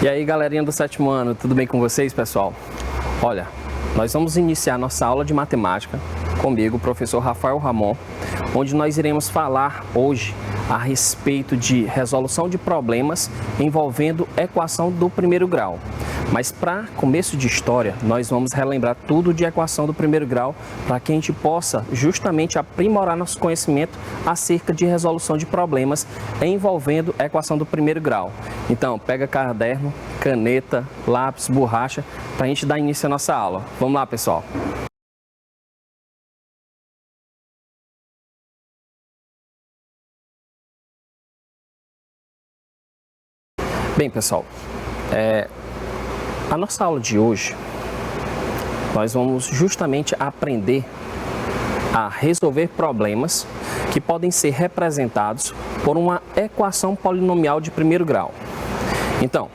E aí, galerinha do sétimo ano, tudo bem com vocês, pessoal? Olha, nós vamos iniciar nossa aula de matemática comigo, o professor Rafael Ramon, onde nós iremos falar hoje a respeito de resolução de problemas envolvendo equação do primeiro grau. Mas para começo de história, nós vamos relembrar tudo de equação do primeiro grau para que a gente possa justamente aprimorar nosso conhecimento acerca de resolução de problemas envolvendo equação do primeiro grau. Então, pega caderno, caneta, lápis, borracha para a gente dar início à nossa aula. Vamos lá, pessoal! Bem, pessoal, a nossa aula de hoje, nós vamos justamente aprender a resolver problemas que podem ser representados por uma equação polinomial de primeiro grau. Então,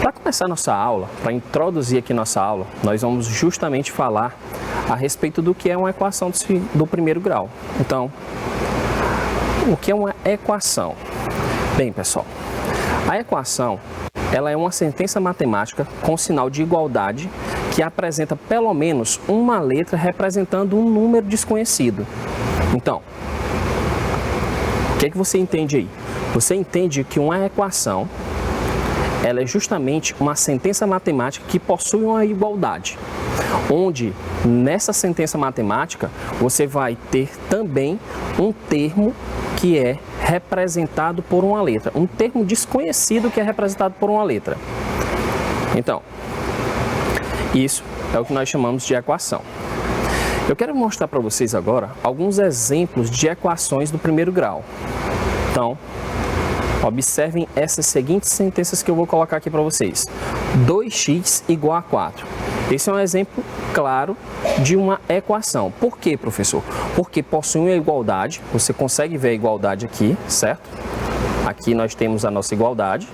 para começar nossa aula, para introduzir aqui nossa aula, nós vamos justamente falar a respeito do que é uma equação do primeiro grau. Então, o que é uma equação? Bem, pessoal, a equação, ela é uma sentença matemática com sinal de igualdade que apresenta pelo menos uma letra representando um número desconhecido. Então, o que é que você entende aí? Você entende que uma equação, ela é justamente uma sentença matemática que possui uma igualdade, onde nessa sentença matemática você vai ter também um termo que é representado por uma letra, um termo desconhecido que é representado por uma letra. Então, isso é o que nós chamamos de equação. Eu quero mostrar para vocês agora alguns exemplos de equações do primeiro grau. Então, observem essas seguintes sentenças que eu vou colocar aqui para vocês. 2x igual a 4. Esse é um exemplo claro de uma equação. Por quê, professor? Porque possui uma igualdade. Você consegue ver a igualdade aqui, certo? Aqui nós temos a nossa igualdade.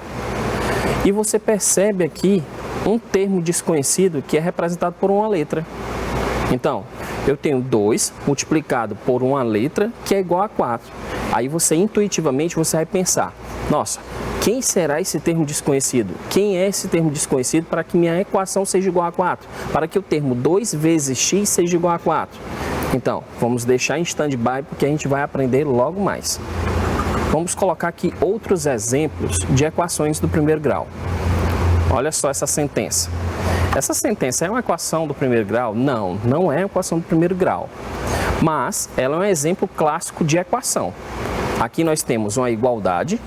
E você percebe aqui um termo desconhecido que é representado por uma letra. Então, eu tenho 2 multiplicado por uma letra que é igual a 4. Aí você intuitivamente você vai pensar, nossa, quem será esse termo desconhecido? Quem é esse termo desconhecido para que minha equação seja igual a 4? Para que o termo 2 vezes x seja igual a 4? Então, vamos deixar em stand-by porque a gente vai aprender logo mais. Vamos colocar aqui outros exemplos de equações do primeiro grau. Olha só essa sentença. Essa sentença é uma equação do primeiro grau? Não, não é uma equação do primeiro grau. Mas ela é um exemplo clássico de equação. Aqui nós temos uma igualdade,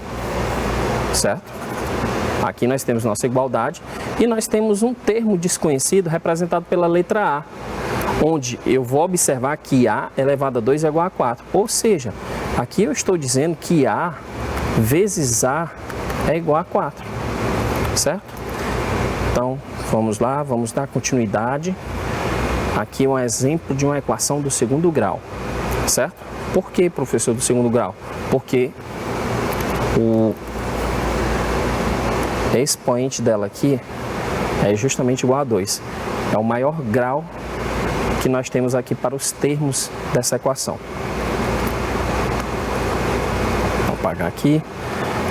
certo? Aqui nós temos nossa igualdade e nós temos um termo desconhecido representado pela letra A, onde eu vou observar que A elevado a 2 é igual a 4. Ou seja, aqui eu estou dizendo que A vezes A é igual a 4, certo? Então, vamos lá, vamos dar continuidade. Aqui é um exemplo de uma equação do segundo grau, certo? Por que, professor, do segundo grau? Porque o expoente dela aqui é justamente igual a 2. É o maior grau que nós temos aqui para os termos dessa equação. Vou apagar aqui.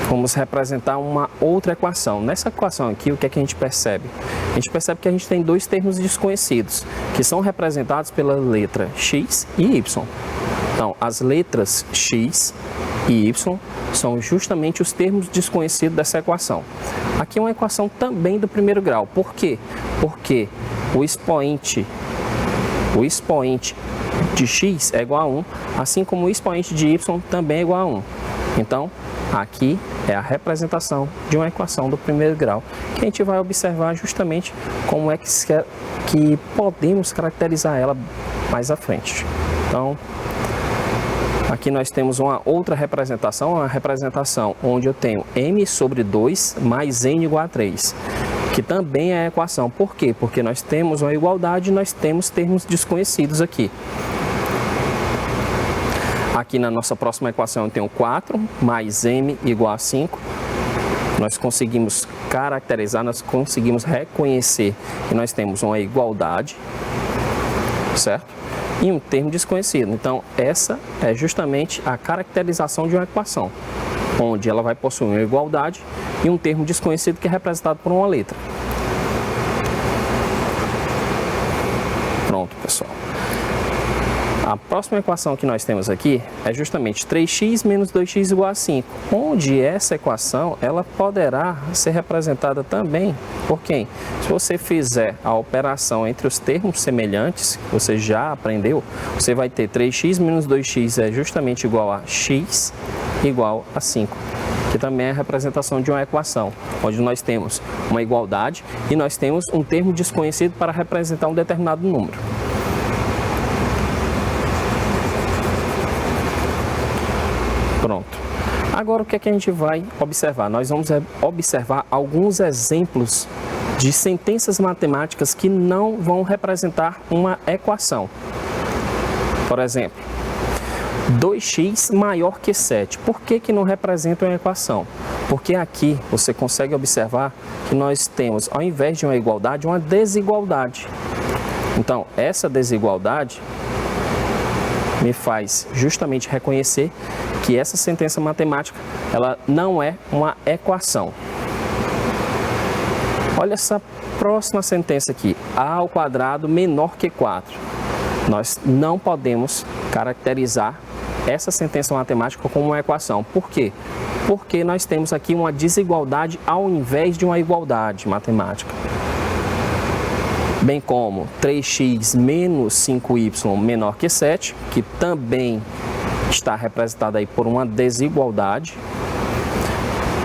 Vamos representar uma outra equação. Nessa equação aqui, o que é que a gente percebe? A gente percebe que a gente tem dois termos desconhecidos, que são representados pela letra x e y. Então, as letras x e y são justamente os termos desconhecidos dessa equação. Aqui é uma equação também do primeiro grau. Por quê? Porque o expoente de x é igual a 1, assim como o expoente de y também é igual a 1. Então, aqui é a representação de uma equação do primeiro grau, que a gente vai observar justamente como é que podemos caracterizar ela mais à frente. Então, aqui nós temos uma outra representação, uma representação onde eu tenho m sobre 2 mais n igual a 3, que também é a equação. Por quê? Porque nós temos uma igualdade e nós temos termos desconhecidos aqui. Aqui na nossa próxima equação eu tenho 4 mais m igual a 5. Nós conseguimos caracterizar, nós conseguimos reconhecer que nós temos uma igualdade, certo? E um termo desconhecido. Então, essa é justamente a caracterização de uma equação, onde ela vai possuir uma igualdade e um termo desconhecido que é representado por uma letra. Pronto, pessoal. A próxima equação que nós temos aqui é justamente 3x menos 2x igual a 5, onde essa equação ela poderá ser representada também por quem? Se você fizer a operação entre os termos semelhantes, que você já aprendeu, você vai ter 3x menos 2x é justamente igual a x igual a 5, que também é a representação de uma equação, onde nós temos uma igualdade e nós temos um termo desconhecido para representar um determinado número. Pronto. Agora o que é que a gente vai observar? Nós vamos observar alguns exemplos de sentenças matemáticas que não vão representar uma equação. Por exemplo, 2x maior que 7. Por que não representa uma equação? Porque aqui você consegue observar que nós temos, ao invés de uma igualdade, uma desigualdade. Então, essa desigualdade me faz justamente reconhecer que essa sentença matemática ela não é uma equação. Olha essa próxima sentença aqui, a ao quadrado menor que 4. Nós não podemos caracterizar essa sentença matemática como uma equação. Por quê? Porque nós temos aqui uma desigualdade ao invés de uma igualdade matemática. Bem como 3x menos 5y menor que 7, que também está representada aí por uma desigualdade.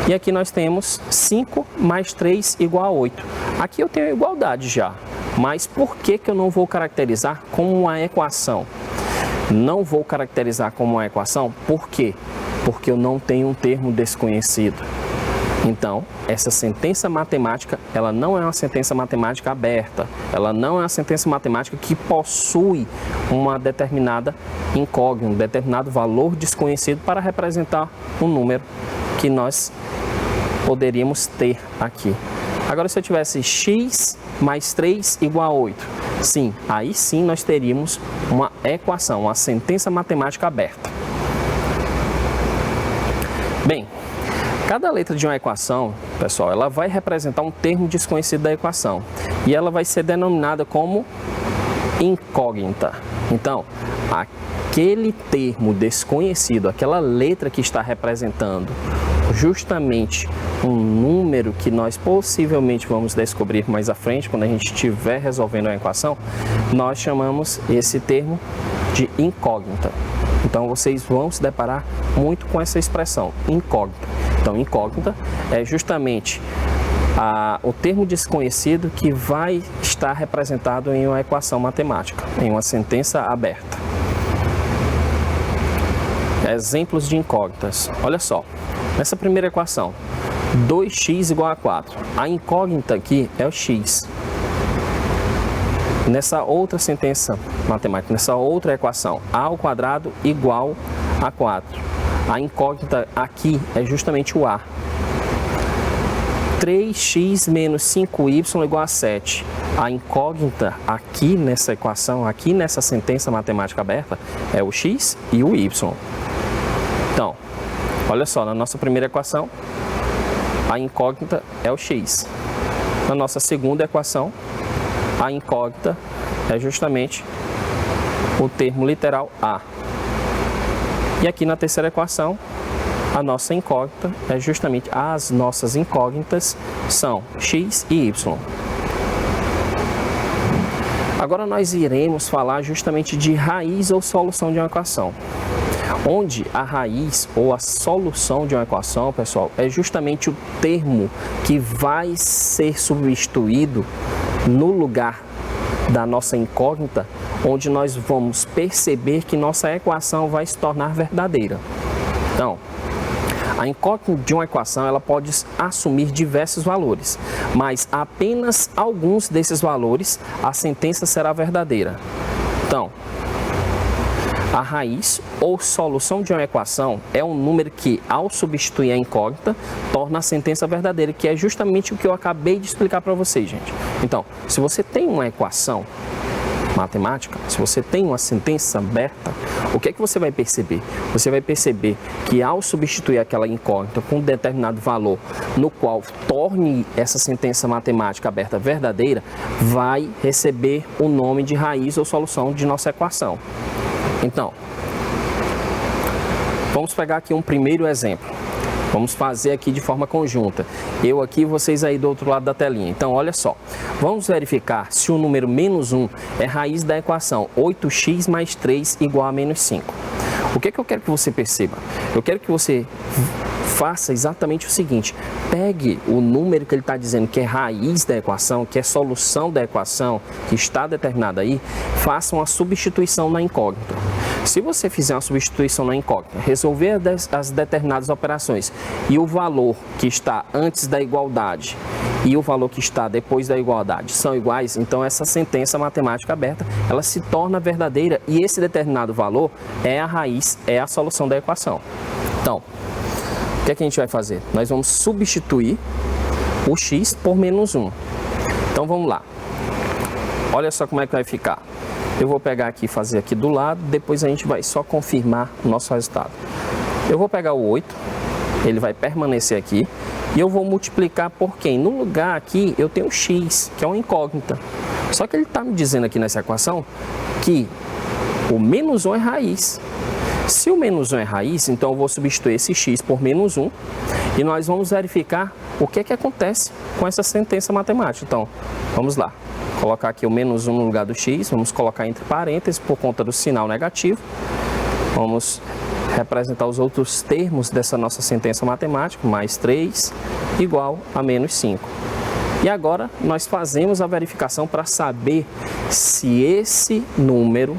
E aqui nós temos 5 mais 3 igual a 8. Aqui eu tenho igualdade já, mas por que eu não vou caracterizar como uma equação? Não vou caracterizar como uma equação, por quê? Porque eu não tenho um termo desconhecido. Então, essa sentença matemática, ela não é uma sentença matemática aberta, ela não é uma sentença matemática que possui uma determinada incógnita, um determinado valor desconhecido para representar um número que nós poderíamos ter aqui. Agora, se eu tivesse x mais 3 igual a 8, sim, aí sim nós teríamos uma equação, uma sentença matemática aberta. Bem, cada letra de uma equação, pessoal, ela vai representar um termo desconhecido da equação e ela vai ser denominada como incógnita. Então, aquele termo desconhecido, aquela letra que está representando justamente um número que nós possivelmente vamos descobrir mais à frente, quando a gente estiver resolvendo a equação, nós chamamos esse termo de incógnita. Então, vocês vão se deparar muito com essa expressão, incógnita. Então, incógnita é justamente o termo desconhecido que vai estar representado em uma equação matemática, em uma sentença aberta. Exemplos de incógnitas. Olha só, nessa primeira equação, 2x igual a 4. A incógnita aqui é o x. Nessa outra sentença matemática, nessa outra equação, a ao quadrado igual a 4. A incógnita aqui é justamente o a. 3x menos 5y igual a 7. A incógnita aqui nessa equação, aqui nessa sentença matemática aberta, é o x e o y. Então, olha só, na nossa primeira equação, a incógnita é o x. Na nossa segunda equação, a incógnita é justamente o termo literal a. E aqui na terceira equação, a nossa incógnita é justamente as nossas incógnitas são x e y. Agora nós iremos falar justamente de raiz ou solução de uma equação. Onde a raiz ou a solução de uma equação, pessoal, é justamente o termo que vai ser substituído no lugar da nossa incógnita, onde nós vamos perceber que nossa equação vai se tornar verdadeira. Então, a incógnita de uma equação ela pode assumir diversos valores, mas apenas alguns desses valores a sentença será verdadeira. Então, a raiz ou solução de uma equação é um número que, ao substituir a incógnita, torna a sentença verdadeira, que é justamente o que eu acabei de explicar para vocês, gente. Então, se você tem uma equação matemática, se você tem uma sentença aberta, o que é que você vai perceber? Você vai perceber que ao substituir aquela incógnita com um determinado valor, no qual torne essa sentença matemática aberta verdadeira, vai receber o nome de raiz ou solução de nossa equação. Então, vamos pegar aqui um primeiro exemplo. Vamos fazer aqui de forma conjunta. Eu aqui, vocês aí do outro lado da telinha. Então, olha só. Vamos verificar se o número menos 1 é raiz da equação 8x mais 3 igual a menos 5. O que é que eu quero que você perceba? Eu quero que você faça exatamente o seguinte. Pegue o número que ele está dizendo que é raiz da equação, que é solução da equação, que está determinada aí, faça uma substituição na incógnita. Se você fizer uma substituição na incógnita, resolver as determinadas operações e o valor que está antes da igualdade e o valor que está depois da igualdade são iguais, então essa sentença matemática aberta, ela se torna verdadeira e esse determinado valor é a raiz, é a solução da equação. Então, o que é que a gente vai fazer? Nós vamos substituir o x por menos 1. Então vamos lá. Olha só como é que vai ficar. Eu vou pegar aqui e fazer aqui do lado, depois a gente vai só confirmar o nosso resultado. Eu vou pegar o 8, ele vai permanecer aqui, e eu vou multiplicar por quem? No lugar aqui eu tenho x, que é uma incógnita. Só que ele está me dizendo aqui nessa equação que o menos 1 é raiz. Se o menos 1 é raiz, então eu vou substituir esse x por menos 1, e nós vamos verificar o que é que acontece com essa sentença matemática. Então, vamos lá. Colocar aqui o menos 1 no lugar do x, vamos colocar entre parênteses por conta do sinal negativo. Vamos representar os outros termos dessa nossa sentença matemática, mais 3 igual a menos 5. E agora nós fazemos a verificação para saber se esse número,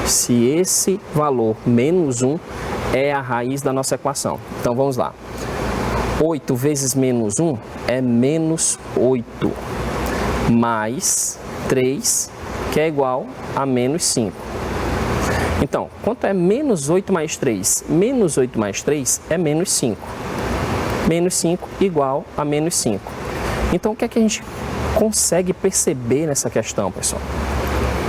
se esse valor menos 1 é a raiz da nossa equação. Então vamos lá. 8 vezes menos 1 é menos 8. Mais 3, que é igual a menos 5. Então, quanto é menos 8 mais 3? Menos 8 mais 3 é menos 5. Menos 5 igual a menos 5. Então, o que é que a gente consegue perceber nessa questão, pessoal?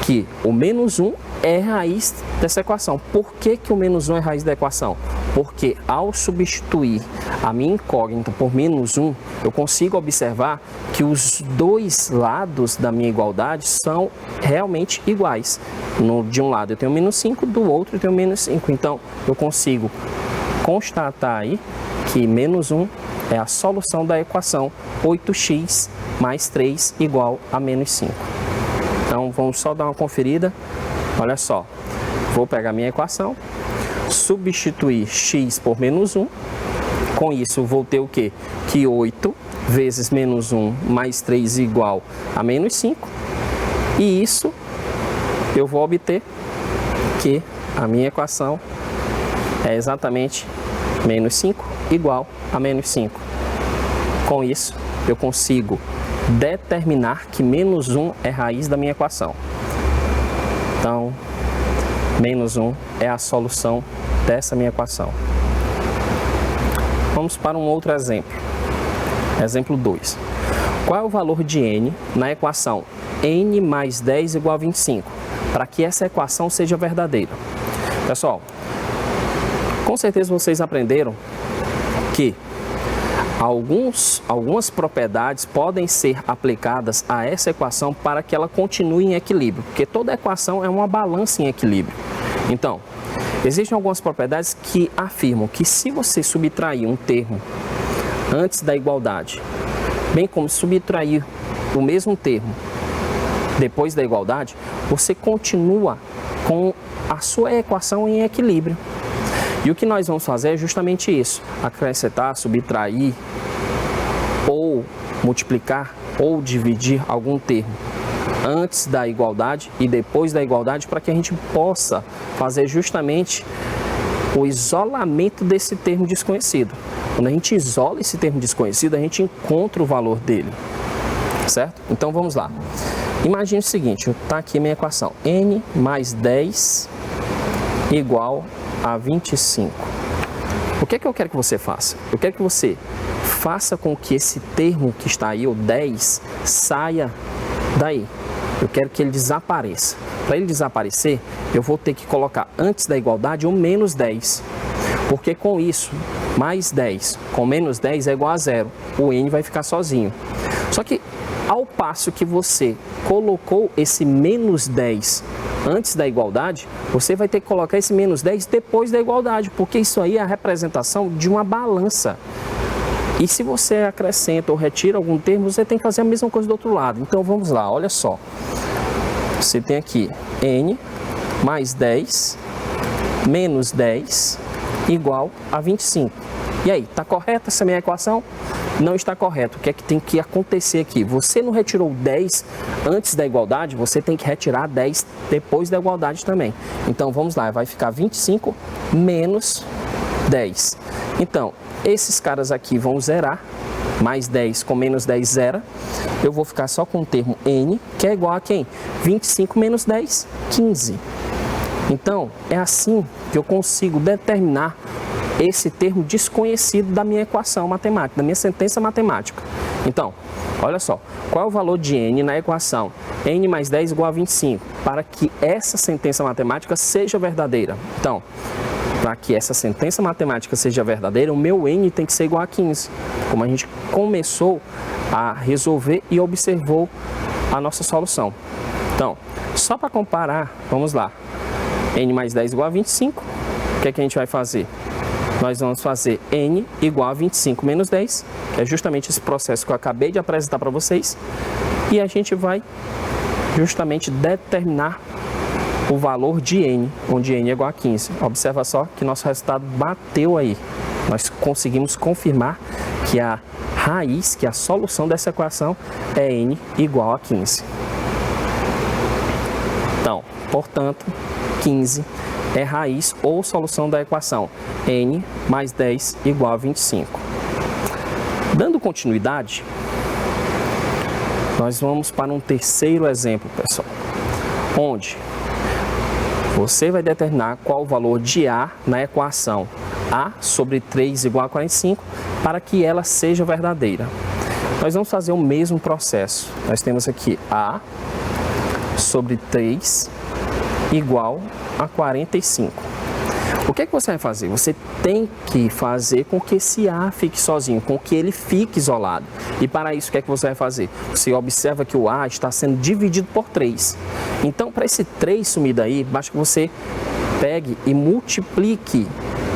Que o menos 1 é raiz dessa equação. Por que que o menos 1 é raiz da equação? Porque ao substituir a minha incógnita por menos 1, eu consigo observar que os dois lados da minha igualdade são realmente iguais. De um lado eu tenho menos 5, do outro eu tenho menos 5. Então, eu consigo constatar aí que menos 1 é a solução da equação 8x mais 3 igual a menos 5. Então, vamos só dar uma conferida. Olha só, vou pegar a minha equação, substituir x por menos 1. Com isso, vou ter o quê? Que 8 vezes menos 1 mais 3 igual a menos 5. E isso, eu vou obter que a minha equação é exatamente menos 5 igual a menos 5. Com isso, eu consigo determinar que menos 1 é raiz da minha equação. Então, menos 1 é a solução dessa minha equação. Vamos para um outro exemplo. Exemplo 2. Qual é o valor de n na equação n mais 10 igual a 25? Para que essa equação seja verdadeira. Pessoal, com certeza vocês aprenderam que algumas propriedades podem ser aplicadas a essa equação para que ela continue em equilíbrio, porque toda equação é uma balança em equilíbrio. Então, existem algumas propriedades que afirmam que se você subtrair um termo antes da igualdade, bem como subtrair o mesmo termo depois da igualdade, você continua com a sua equação em equilíbrio. E o que nós vamos fazer é justamente isso: acrescentar, subtrair, ou multiplicar, ou dividir algum termo antes da igualdade e depois da igualdade, para que a gente possa fazer justamente o isolamento desse termo desconhecido. Quando a gente isola esse termo desconhecido, a gente encontra o valor dele, certo? Então vamos lá. Imagine o seguinte, está aqui a minha equação: n mais 10 igual a 25. O que é que eu quero que você faça? Eu quero que você faça com que esse termo que está aí, o 10, saia daí. Eu quero que ele desapareça. Para ele desaparecer, eu vou ter que colocar antes da igualdade um menos 10. Porque com isso, mais 10 com menos 10 é igual a zero. O n vai ficar sozinho. Só que ao passo que você colocou esse menos 10 antes da igualdade, você vai ter que colocar esse menos 10 depois da igualdade, porque isso aí é a representação de uma balança. E se você acrescenta ou retira algum termo, você tem que fazer a mesma coisa do outro lado. Então vamos lá, olha só. Você tem aqui n mais 10 menos 10 igual a 25. E aí, está correta essa minha equação? Não está correto. O que é que tem que acontecer aqui? Você não retirou 10 antes da igualdade, você tem que retirar 10 depois da igualdade também. Então vamos lá, vai ficar 25 menos 10. Então, esses caras aqui vão zerar, mais 10 com menos 10 zera. Eu vou ficar só com o termo n, que é igual a quem? 25 menos 10, 15. Então, é assim que eu consigo determinar esse termo desconhecido da minha equação matemática, da minha sentença matemática. Então, olha só, qual é o valor de n na equação n mais 10 igual a 25, para que essa sentença matemática seja verdadeira? Então, para que essa sentença matemática seja verdadeira, o meu n tem que ser igual a 15, como a gente começou a resolver e observou a nossa solução. Então, só para comparar, vamos lá, n mais 10 igual a 25, o que é que a gente vai fazer? Nós vamos fazer n igual a 25 menos 10, que é justamente esse processo que eu acabei de apresentar para vocês, e a gente vai justamente determinar o valor de n, onde n é igual a 15. Observa só que nosso resultado bateu aí. Nós conseguimos confirmar que a raiz, que a solução dessa equação é n igual a 15. Então, portanto, 15 é raiz ou solução da equação n mais 10 igual a 25. Dando continuidade, nós vamos para um terceiro exemplo, pessoal, onde você vai determinar qual o valor de a na equação a sobre 3 igual a 45 para que ela seja verdadeira. Nós vamos fazer o mesmo processo. Nós temos aqui a sobre 3 igual a 45. O que é que você vai fazer? Você tem que fazer com que esse A fique sozinho, com que ele fique isolado. E para isso, o que é que você vai fazer? Você observa que o A está sendo dividido por 3. Então, para esse 3 sumir daí, basta que você pegue e multiplique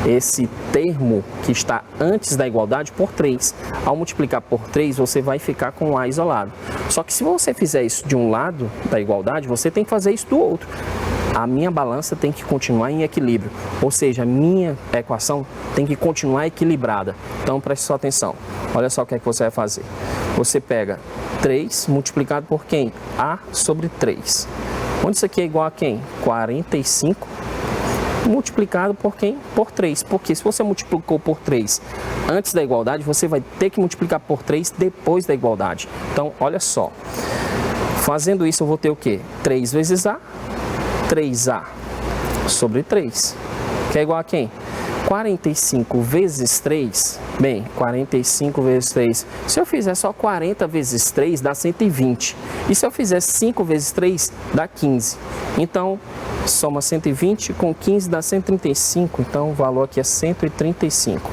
esse termo que está antes da igualdade por 3. Ao multiplicar por 3, você vai ficar com o A isolado. Só que se você fizer isso de um lado da igualdade, você tem que fazer isso do outro. A minha balança tem que continuar em equilíbrio, ou seja, a minha equação tem que continuar equilibrada. Então, preste só atenção. Olha só o que é que você vai fazer. Você pega 3 multiplicado por quem? A sobre 3. Onde isso aqui é igual a quem? 45 multiplicado por quem? Por 3. Porque se você multiplicou por 3 antes da igualdade, você vai ter que multiplicar por 3 depois da igualdade. Então, olha só. Fazendo isso, eu vou ter o quê? 3 vezes A. 3A sobre 3, que é igual a quem? 45 vezes 3, bem, 45 vezes 3, se eu fizer só 40 vezes 3, dá 120, e se eu fizer 5 vezes 3, dá 15, então, soma 120 com 15 dá 135, então o valor aqui é 135.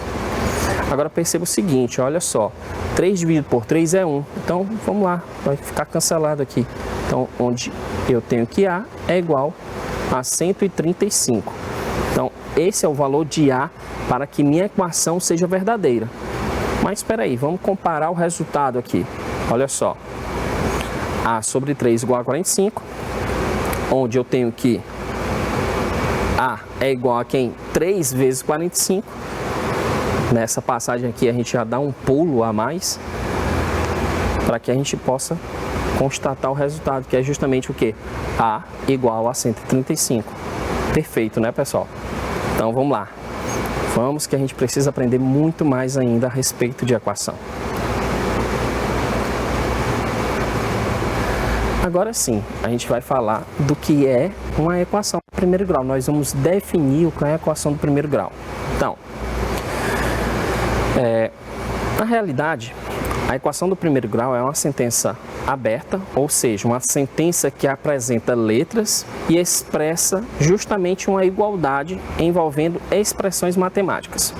Agora perceba o seguinte, olha só, 3 dividido por 3 é 1, então vamos lá, vai ficar cancelado aqui. Então, onde eu tenho que A é igual a 135. Então, esse é o valor de A para que minha equação seja verdadeira. Mas espera aí, vamos comparar o resultado aqui. Olha só, A sobre 3 igual a 45, onde eu tenho que A é igual a quem? 3 vezes 45. Nessa passagem aqui a gente já dá um pulo a mais para que a gente possa constatar o resultado, que é justamente o que? A igual a 135. Perfeito, né, pessoal? Então vamos lá. Vamos que a gente precisa aprender muito mais ainda a respeito de equação. Agora sim, a gente vai falar do que é uma equação do primeiro grau. Nós vamos definir o que é a equação do primeiro grau. Então, na realidade, A equação do primeiro grau é uma sentença aberta, ou seja, uma sentença que apresenta letras e expressa justamente uma igualdade envolvendo expressões matemáticas.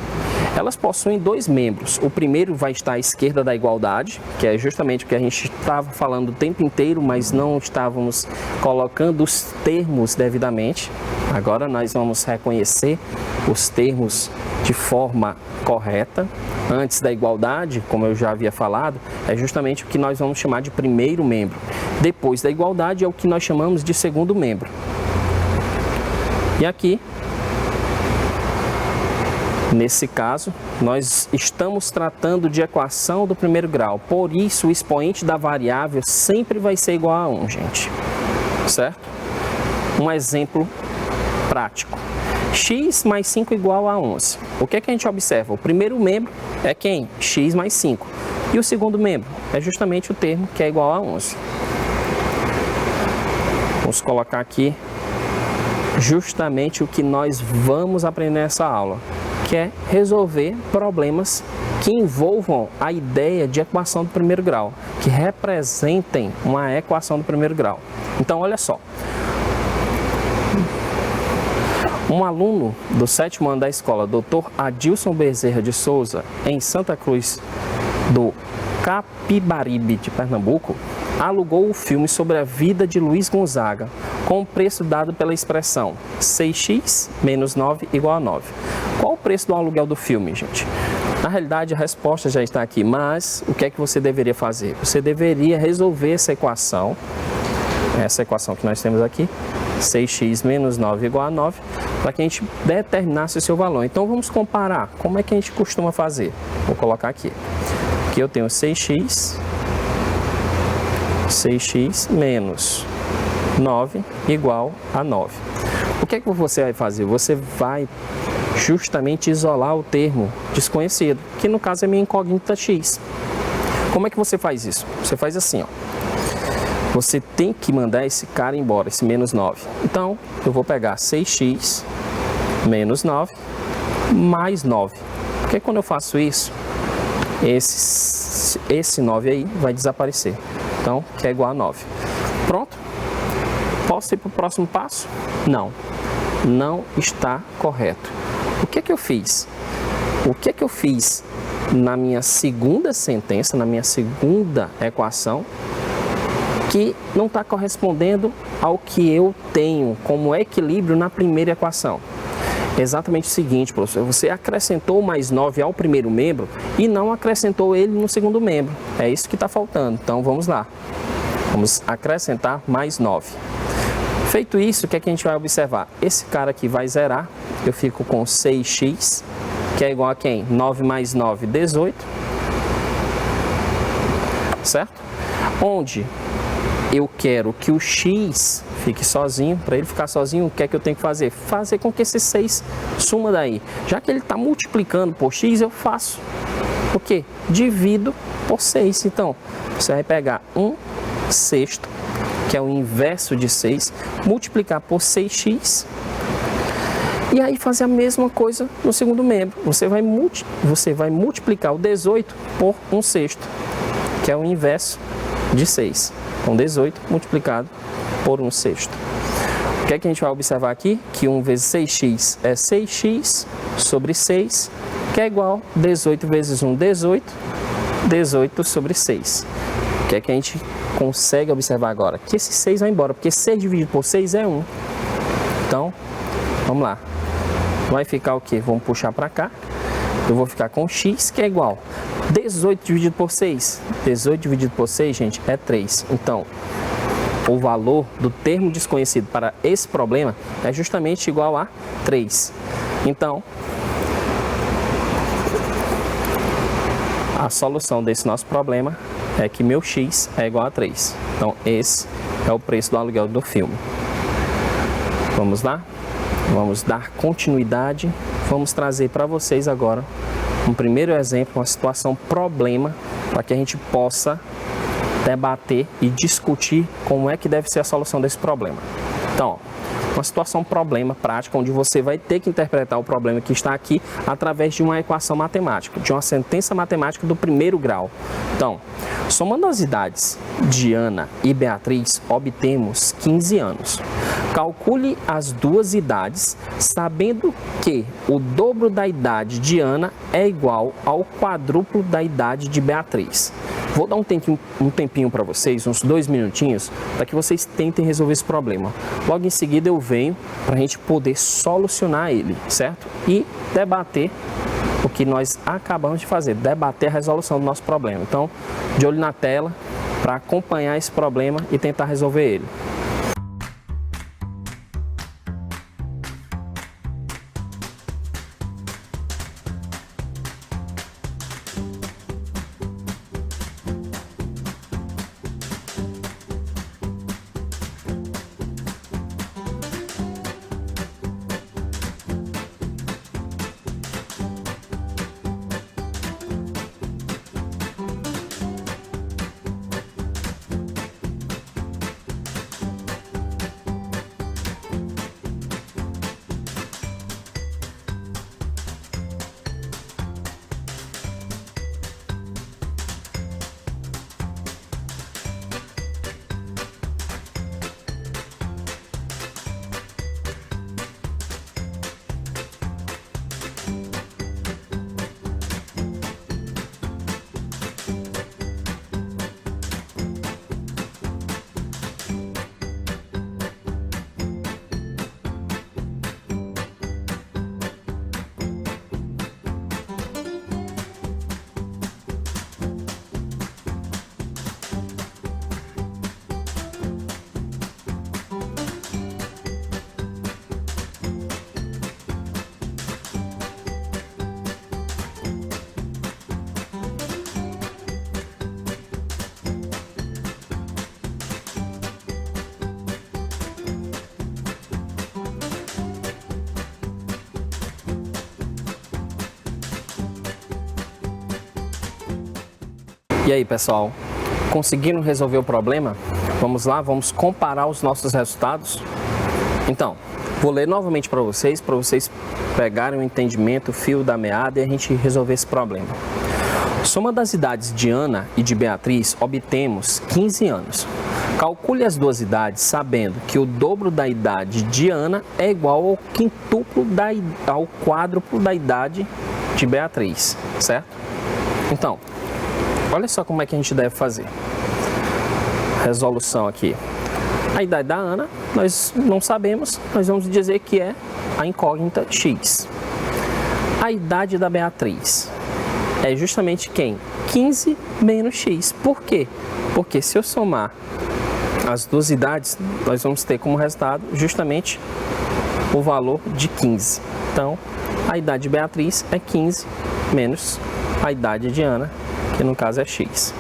Elas possuem dois membros. O primeiro vai estar à esquerda da igualdade, que é justamente o que a gente estava falando o tempo inteiro, mas não estávamos colocando os termos devidamente. Agora nós vamos reconhecer os termos de forma correta. Antes da igualdade, como eu já havia falado, é justamente o que nós vamos chamar de primeiro membro. Depois da igualdade é o que nós chamamos de segundo membro. E aqui, nesse caso, nós estamos tratando de equação do primeiro grau. Por isso, o expoente da variável sempre vai ser igual a 1, gente. Certo? Um exemplo prático. X mais 5 igual a 11. O que é que a gente observa? O primeiro membro é quem? X mais 5. E o segundo membro é justamente o termo que é igual a 11. Vamos colocar aqui justamente o que nós vamos aprender nessa aula, que é resolver problemas que envolvam a ideia de equação do primeiro grau, que representem uma equação do primeiro grau. Então, olha só. Um aluno do 7º ano da escola, Dr. Adilson Bezerra de Souza, em Santa Cruz do Capibaribe de Pernambuco, alugou o filme sobre a vida de Luiz Gonzaga, com o preço dado pela expressão 6x menos 9 igual a 9. Qual o preço do aluguel do filme, gente? Na realidade, a resposta já está aqui, mas o que é que você deveria fazer? Você deveria resolver essa equação que nós temos aqui, 6x menos 9 igual a 9, para que a gente determinasse o seu valor. Então, vamos comparar. Como é que a gente costuma fazer? Vou colocar aqui. Aqui eu tenho 6x menos 9 igual a 9. O que é que você vai fazer? Você vai justamente isolar o termo desconhecido, que no caso é minha incógnita x. Como é que você faz isso? Você faz assim, ó. Você tem que mandar esse cara embora, esse menos 9. Então, eu vou pegar 6x menos 9 mais 9. Porque quando eu faço isso, esse 9 aí vai desaparecer. Então, que é igual a 9. Pronto? Posso ir para o próximo passo? Não. Não está correto. O que é que eu fiz? O que é que eu fiz na minha segunda sentença, na minha segunda equação, que não está correspondendo ao que eu tenho como equilíbrio na primeira equação? Exatamente o seguinte, professor, você acrescentou mais 9 ao primeiro membro e não acrescentou ele no segundo membro. É isso que está faltando. Então, vamos lá. Vamos acrescentar mais 9. Feito isso, o que é que a gente vai observar? Esse cara aqui vai zerar. Eu fico com 6x, que é igual a quem? 9 mais 9, 18. Certo? Onde eu quero que o x fique sozinho. Para ele ficar sozinho, o que é que eu tenho que fazer? Fazer com que esse 6 suma daí. Já que ele está multiplicando por x, eu faço o quê? Divido por 6. Então, você vai pegar 1/6, que é o inverso de 6, multiplicar por 6x, e aí fazer a mesma coisa no segundo membro. Você vai multiplicar o 18 por 1/6, que é o inverso de 6. Então, 18 multiplicado por 1/6. O que é que a gente vai observar aqui? Que 1 vezes 6x é 6x sobre 6, que é igual a 18 vezes 1, 18, 18 sobre 6. O que é que a gente consegue observar agora? Que esse 6 vai embora, porque 6 dividido por 6 é 1. Então, vamos lá. Vai ficar o quê? Vamos puxar para cá. Eu vou ficar com x, que é igual 18 dividido por 6. 18 dividido por 6, gente, é 3. Então, o valor do termo desconhecido para esse problema é justamente igual a 3. Então, a solução desse nosso problema é que meu x é igual a 3. Então, esse é o preço do aluguel do filme. Vamos lá? Vamos dar continuidade. Vamos trazer para vocês agora um primeiro exemplo, uma situação problema, para que a gente possa debater e discutir como é que deve ser a solução desse problema. Então, ó, uma situação problema prática, onde você vai ter que interpretar o problema que está aqui através de uma equação matemática, de uma sentença matemática do primeiro grau. Então, somando as idades de Ana e Beatriz, obtemos 15 anos. Calcule as duas idades, sabendo que o dobro da idade de Ana é igual ao quadruplo da idade de Beatriz. Vou dar um tempinho para vocês, uns 2 minutinhos, para que vocês tentem resolver esse problema. Logo em seguida eu venho para a gente poder solucionar ele, certo? E debater o que nós acabamos de fazer, debater a resolução do nosso problema. Então, de olho na tela para acompanhar esse problema e tentar resolver ele. E aí, pessoal, conseguiram resolver o problema? Vamos lá, vamos comparar os nossos resultados? Então, vou ler novamente para vocês pegarem o entendimento, o fio da meada e a gente resolver esse problema. Soma das idades de Ana e de Beatriz, obtemos 15 anos. Calcule as duas idades sabendo que o dobro da idade de Ana é igual ao ao quádruplo da idade de Beatriz, certo? Então, olha só como é que a gente deve fazer. Resolução aqui. A idade da Ana, nós não sabemos, nós vamos dizer que é a incógnita x. A idade da Beatriz é justamente quem? 15 menos x. Por quê? Porque se eu somar as duas idades, nós vamos ter como resultado justamente o valor de 15. Então, a idade de Beatriz é 15 menos a idade de Ana, que no caso é x.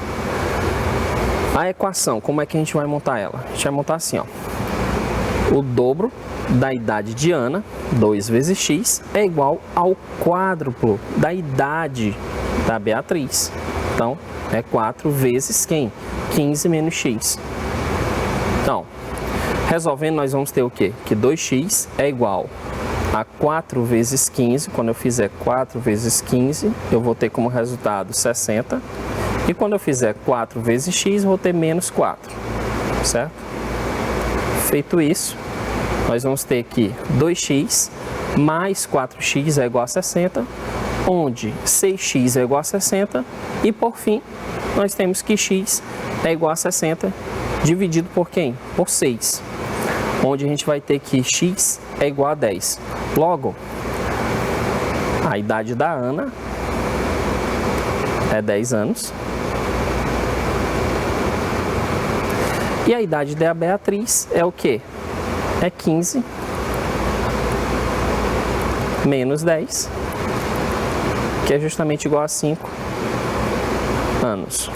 A equação, como é que a gente vai montar ela? A gente vai montar assim, ó. O dobro da idade de Ana, 2 vezes x, é igual ao quádruplo da idade da Beatriz. Então, é 4 vezes quem? 15 menos x. Então, resolvendo, nós vamos ter o quê? Que 2x é igual a 4 vezes 15. Quando eu fizer 4 vezes 15, eu vou ter como resultado 60. E quando eu fizer 4 vezes x, eu vou ter menos 4, certo? Feito isso, nós vamos ter aqui 2x mais 4x é igual a 60, onde 6x é igual a 60. E por fim, nós temos que x é igual a 60 dividido por quem? Por 6, onde a gente vai ter que x é igual a 10. Logo, a idade da Ana é 10 anos. E a idade da Beatriz é o quê? É 15 menos 10, que é justamente igual a 5 anos.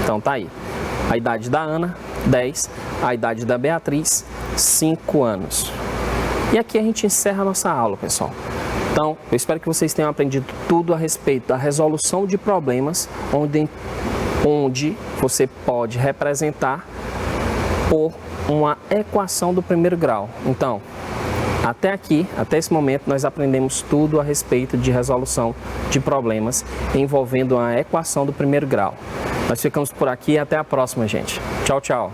Então tá aí. A idade da Ana, 10. A idade da Beatriz, 5 anos. E aqui a gente encerra a nossa aula, pessoal. Então, eu espero que vocês tenham aprendido tudo a respeito da resolução de problemas, onde você pode representar por uma equação do primeiro grau. Então, até aqui, até esse momento, nós aprendemos tudo a respeito de resolução de problemas envolvendo uma equação do primeiro grau. Nós ficamos por aqui e até a próxima, gente. Tchau, tchau.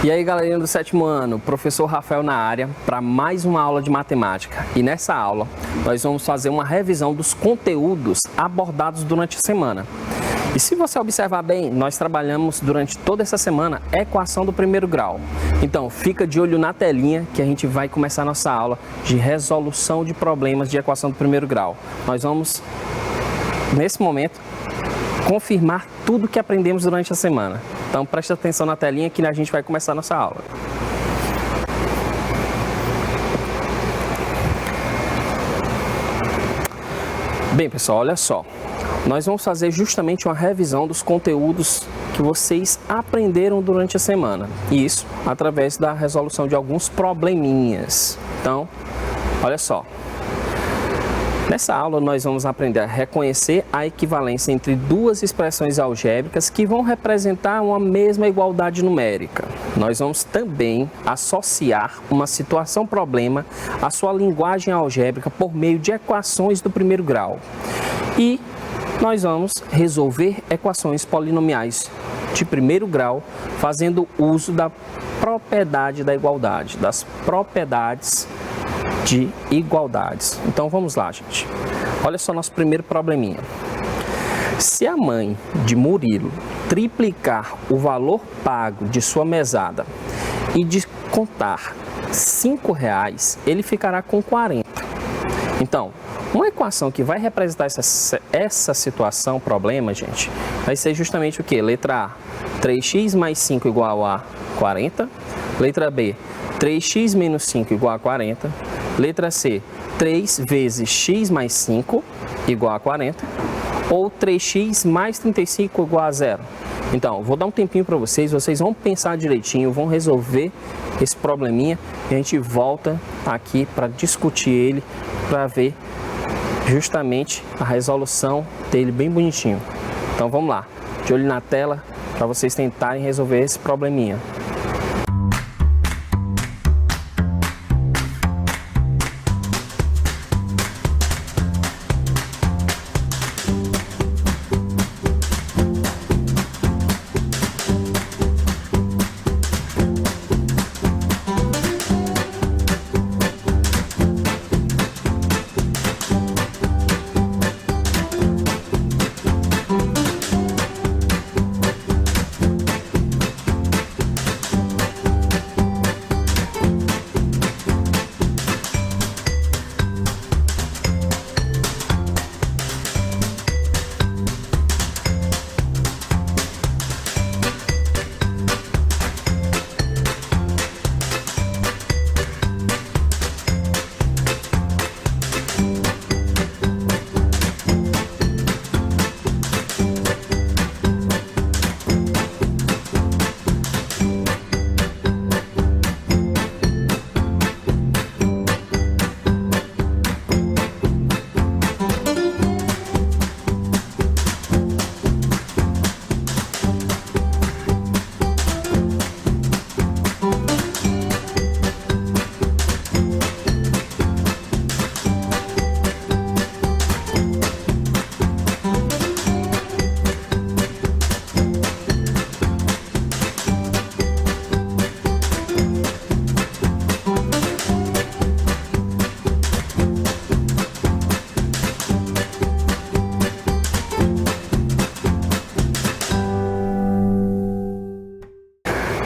E aí, galerinha do 7º ano, professor Rafael na área para mais uma aula de matemática. E nessa aula nós vamos fazer uma revisão dos conteúdos abordados durante a semana. E se você observar bem, nós trabalhamos durante toda essa semana a equação do primeiro grau. Então, fica de olho na telinha que a gente vai começar a nossa aula de resolução de problemas de equação do primeiro grau. Nós vamos, nesse momento, confirmar tudo que aprendemos durante a semana. Então preste atenção na telinha que a gente vai começar a nossa aula. Bem, pessoal, olha só. Nós vamos fazer justamente uma revisão dos conteúdos que vocês aprenderam durante a semana. E isso através da resolução de alguns probleminhas. Então, olha só. Nessa aula nós vamos aprender a reconhecer a equivalência entre duas expressões algébricas que vão representar uma mesma igualdade numérica. Nós vamos também associar uma situação-problema à sua linguagem algébrica por meio de equações do primeiro grau. E nós vamos resolver equações polinomiais de primeiro grau fazendo uso da propriedade da igualdade, das propriedades de igualdades. Então vamos lá, gente. Olha só nosso primeiro probleminha. Se a mãe de Murilo triplicar o valor pago de sua mesada e descontar R$5, ele ficará com 40. Então, uma equação que vai representar essa situação, problema, gente, vai ser justamente o que? Letra A, 3x mais 5 igual a 40. Letra B, 3x menos 5 igual a 40. Letra C, 3 vezes x mais 5 igual a 40. Ou 3x mais 35 igual a 0. Então, vou dar um tempinho para vocês vão pensar direitinho, vão resolver esse probleminha e a gente volta aqui para discutir ele, para ver justamente a resolução dele bem bonitinho. Então vamos lá, de olho na tela para vocês tentarem resolver esse probleminha.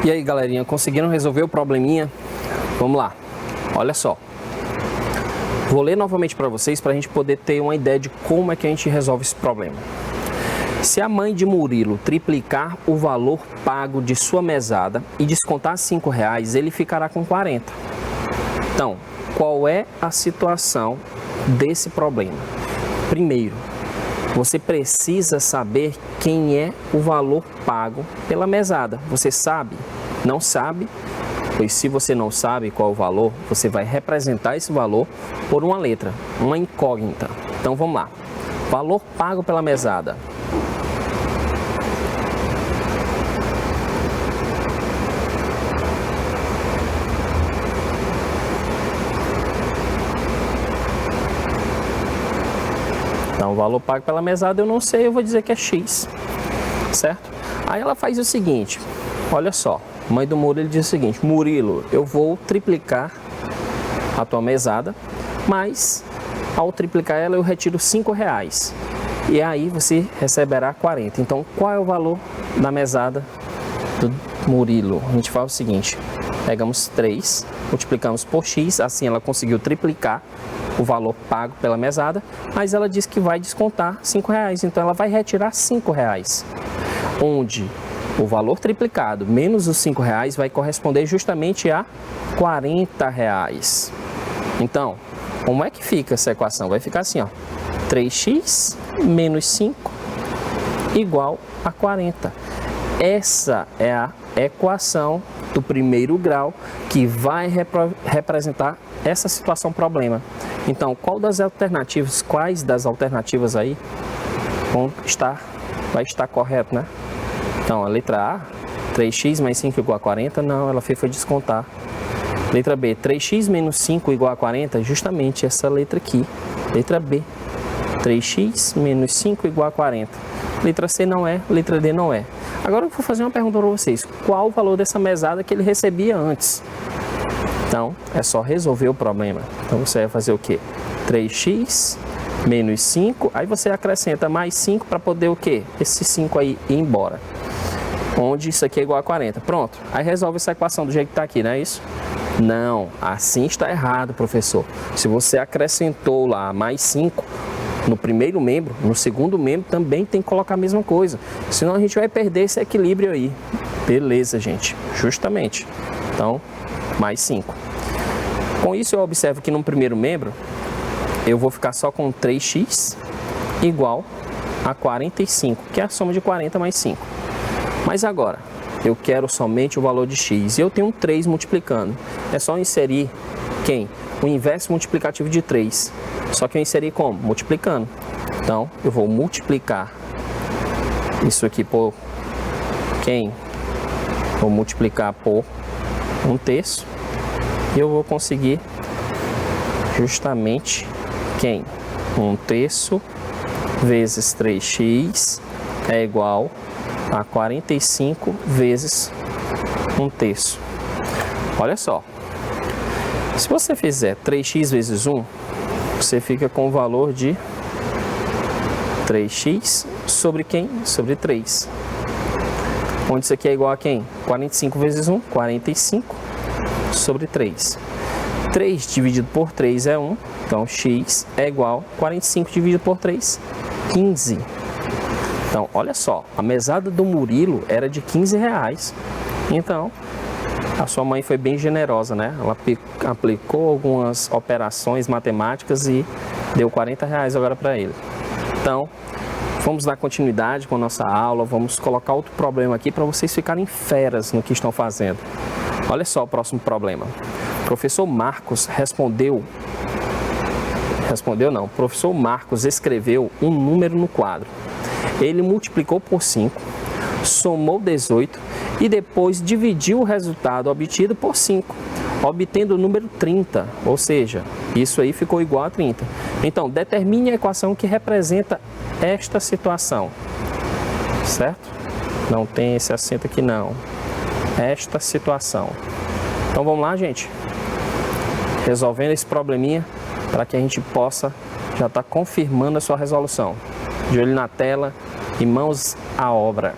E aí, galerinha, conseguiram resolver o probleminha? Vamos lá, olha só. Vou ler novamente para vocês para a gente poder ter uma ideia de como é que a gente resolve esse problema. Se a mãe de Murilo triplicar o valor pago de sua mesada e descontar R$5, ele ficará com 40. Então, qual é a situação desse problema? Primeiro, você precisa saber quem é o valor pago pela mesada. Você sabe? Não sabe? Pois se você não sabe qual é o valor, você vai representar esse valor por uma letra, uma incógnita. Então vamos lá. Valor pago pela mesada. Então, o valor pago pela mesada eu não sei, eu vou dizer que é X, certo? Aí ela faz o seguinte, olha só, a mãe do Murilo diz o seguinte: Murilo, eu vou triplicar a tua mesada, mas ao triplicar ela eu retiro R$5. E aí você receberá 40. Então, qual é o valor da mesada do Murilo? A gente faz o seguinte, pegamos 3, multiplicamos por X, assim ela conseguiu triplicar o valor pago pela mesada, mas ela diz que vai descontar R$5, então ela vai retirar R$5, onde o valor triplicado menos os R$5 vai corresponder justamente a R$40. Então, como é que fica essa equação? Vai ficar assim, ó, 3x menos 5 igual a 40. Essa é a equação do primeiro grau que vai representar essa situação problema. Então, quais das alternativas aí vai estar correto, né? Então, a letra A, 3x mais 5 igual a 40, não, ela foi descontar. Letra B, 3x menos 5 igual a 40, justamente essa letra aqui. Letra B, 3x menos 5 igual a 40. Letra C não é, letra D não é. Agora eu vou fazer uma pergunta para vocês. Qual o valor dessa mesada que ele recebia antes? Então, é só resolver o problema. Então, você vai fazer o quê? 3x menos 5, aí você acrescenta mais 5 para poder o quê? Esse 5 aí ir embora. Onde isso aqui é igual a 40. Pronto. Aí resolve essa equação do jeito que está aqui, não é isso? Não, assim está errado, professor. Se você acrescentou lá mais 5 no primeiro membro, no segundo membro também tem que colocar a mesma coisa. Senão a gente vai perder esse equilíbrio aí. Beleza, gente. Justamente. Então, mais 5. Com isso eu observo que no primeiro membro eu vou ficar só com 3x igual a 45, que é a soma de 40 mais 5. Mas agora, eu quero somente o valor de x e eu tenho um 3 multiplicando. É só inserir quem? O inverso multiplicativo de 3. Só que eu inseri como? Multiplicando. Então, eu vou multiplicar isso aqui por quem? Vou multiplicar por 1/3 e eu vou conseguir justamente quem? 1/3 vezes 3x é igual a 45 vezes 1/3. Olha só, se você fizer 3x vezes 1, você fica com o valor de 3x sobre quem? Sobre 3. Onde isso aqui é igual a quem? 45 vezes 1, 45 sobre 3. 3 dividido por 3 é 1, então x é igual a 45 dividido por 3, 15. Então, olha só, a mesada do Murilo era de R$15. Então, a sua mãe foi bem generosa, né? Ela aplicou algumas operações matemáticas e deu R$40 agora para ele. Então, vamos dar continuidade com a nossa aula, vamos colocar outro problema aqui para vocês ficarem feras no que estão fazendo. Olha só o próximo problema. O professor Marcos o professor Marcos escreveu um número no quadro. Ele multiplicou por 5, somou 18 e depois dividiu o resultado obtido por 5, obtendo o número 30, ou seja, isso aí ficou igual a 30. Então, determine a equação que representa esta situação, certo? Não tem esse acento aqui não. Esta situação. Então, vamos lá, gente? Resolvendo esse probleminha para que a gente possa já estar confirmando a sua resolução. De olho na tela e mãos à obra.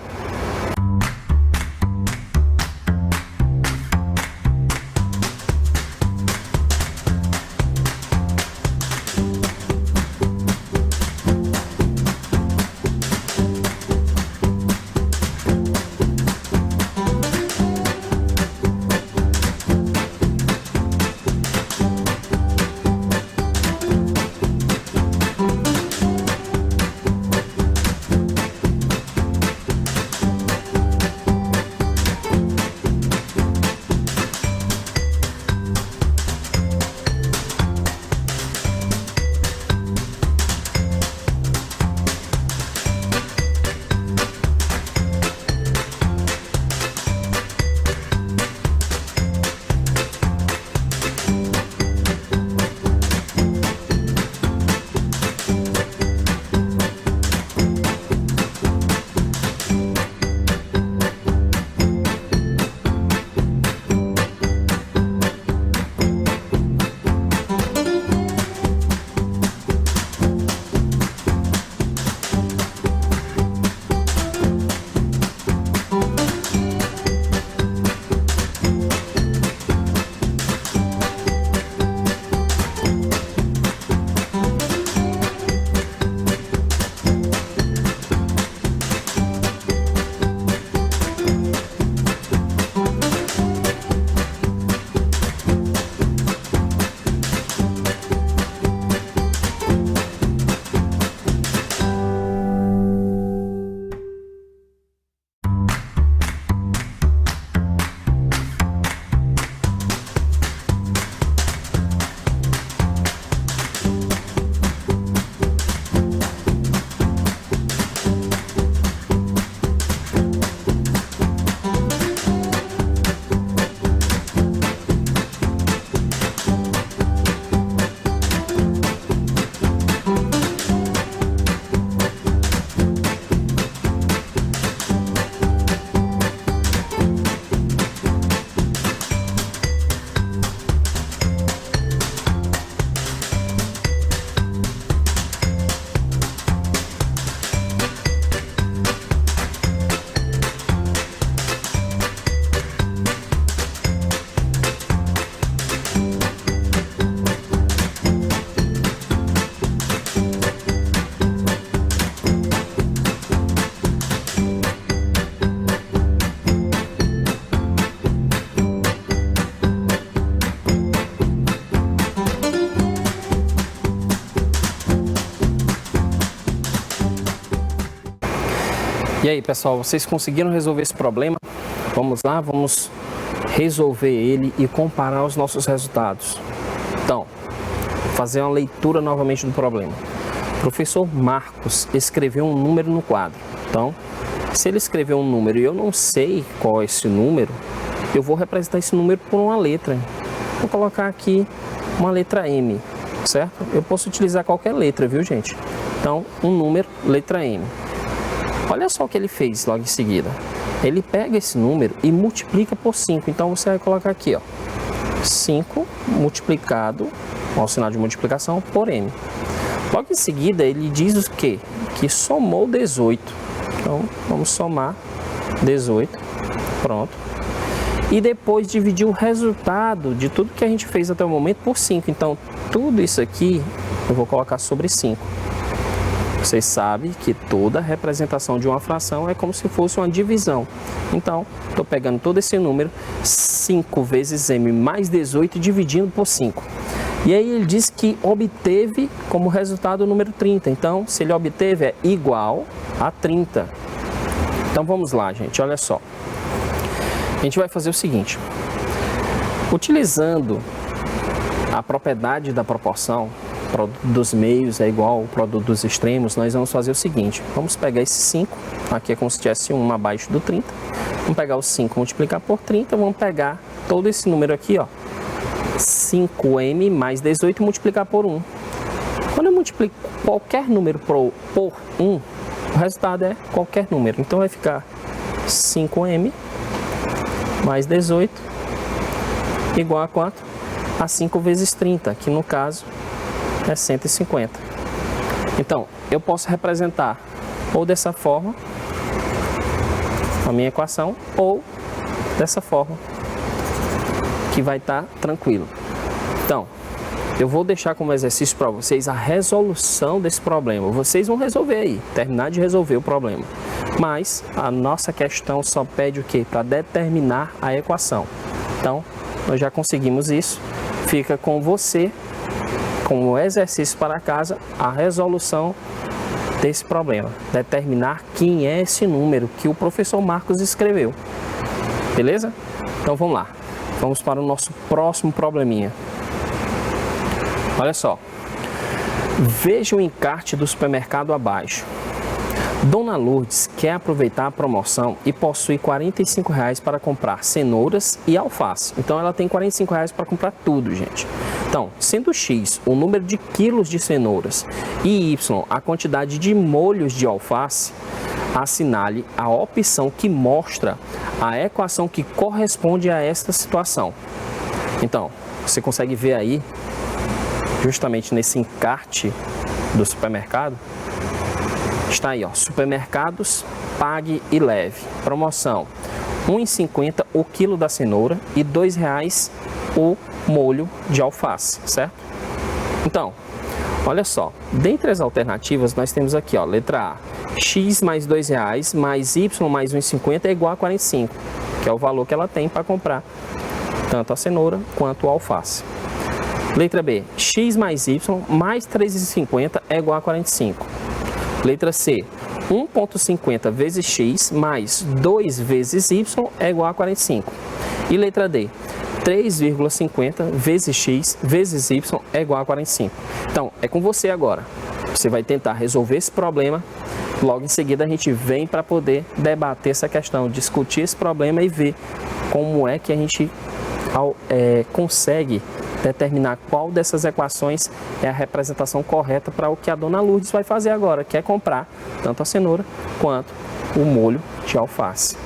E aí, pessoal, vocês conseguiram resolver esse problema? Vamos lá, vamos resolver ele e comparar os nossos resultados. Então, fazer uma leitura novamente do problema. O professor Marcos escreveu um número no quadro. Então, se ele escreveu um número e eu não sei qual é esse número, eu vou representar esse número por uma letra. Vou colocar aqui uma letra M, certo? Eu posso utilizar qualquer letra, viu, gente? Então, um número, letra M. Olha só o que ele fez logo em seguida. Ele pega esse número e multiplica por 5. Então, você vai colocar aqui, ó, 5 multiplicado, ó, o sinal de multiplicação, por M. Logo em seguida, ele diz o quê? Que somou 18. Então, vamos somar 18. Pronto. E depois dividir o resultado de tudo que a gente fez até o momento por 5. Então, tudo isso aqui eu vou colocar sobre 5. Vocês sabem que toda representação de uma fração é como se fosse uma divisão. Então, estou pegando todo esse número, 5 vezes m mais 18, e dividindo por 5. E aí ele diz que obteve como resultado o número 30. Então, se ele obteve, é igual a 30. Então, vamos lá, gente, olha só. A gente vai fazer o seguinte. Utilizando a propriedade da proporção, o produto dos meios é igual ao produto dos extremos, nós vamos fazer o seguinte. Vamos pegar esse 5, aqui é como se tivesse 1 abaixo do 30. Vamos pegar o 5 e multiplicar por 30, vamos pegar todo esse número aqui, ó, 5m mais 18 e multiplicar por 1. Quando eu multiplico qualquer número por 1, o resultado é qualquer número. Então vai ficar 5m mais 18 igual a quanto? A 5 vezes 30, que no caso é 150. Então, eu posso representar ou dessa forma a minha equação, ou dessa forma, que vai estar tranquilo. Então, eu vou deixar como exercício para vocês a resolução desse problema. Vocês vão resolver aí, terminar de resolver o problema. Mas a nossa questão só pede o quê? Para determinar a equação. Então, nós já conseguimos isso. Fica com você, como exercício para casa, a resolução desse problema. Determinar quem é esse número que o professor Marcos escreveu. Beleza? Então vamos lá. Vamos para o nosso próximo probleminha. Olha só. Veja o encarte do supermercado abaixo. Dona Lourdes quer aproveitar a promoção e possui R$ 45,00 para comprar cenouras e alface. Então ela tem R$ 45,00 para comprar tudo, gente. Então, sendo X o número de quilos de cenouras e Y a quantidade de molhos de alface, assinale a opção que mostra a equação que corresponde a esta situação. Então, você consegue ver aí, justamente nesse encarte do supermercado, está aí, ó, supermercados, pague e leve. Promoção, R$ 1,50 o quilo da cenoura e R$ 2,00 o molho de alface, certo? Então, olha só, dentre as alternativas nós temos aqui, ó, letra A, x mais R$ 2,00 mais y mais 1,50 é igual a 45, que é o valor que ela tem para comprar tanto a cenoura quanto o alface. Letra B, x mais y mais 3,50 é igual a 45. Letra C, 1,50 vezes x mais 2 vezes y é igual a 45. E letra D, 3,50 vezes x vezes y é igual a 45. Então, é com você agora. Você vai tentar resolver esse problema. Logo em seguida, a gente vem para poder debater essa questão, discutir esse problema e ver como é que a gente consegue determinar qual dessas equações é a representação correta para o que a Dona Lourdes vai fazer agora, que é comprar tanto a cenoura quanto o molho de alface.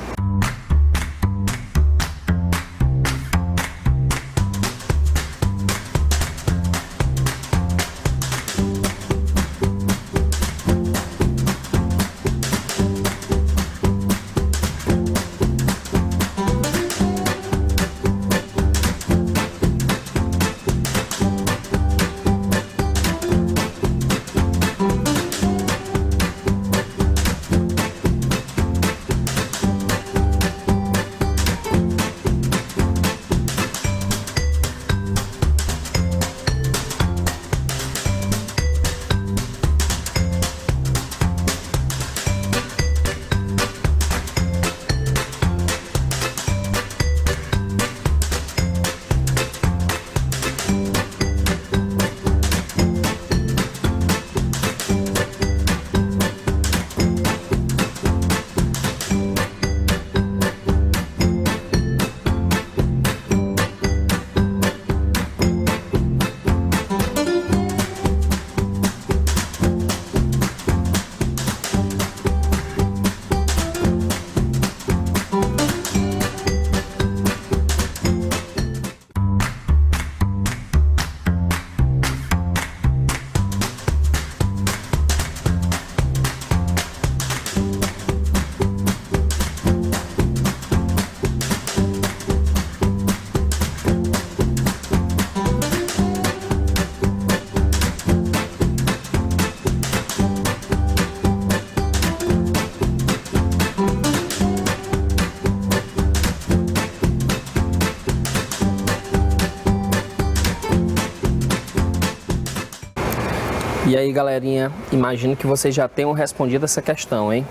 E aí, galerinha, imagino que vocês já tenham respondido essa questão, hein?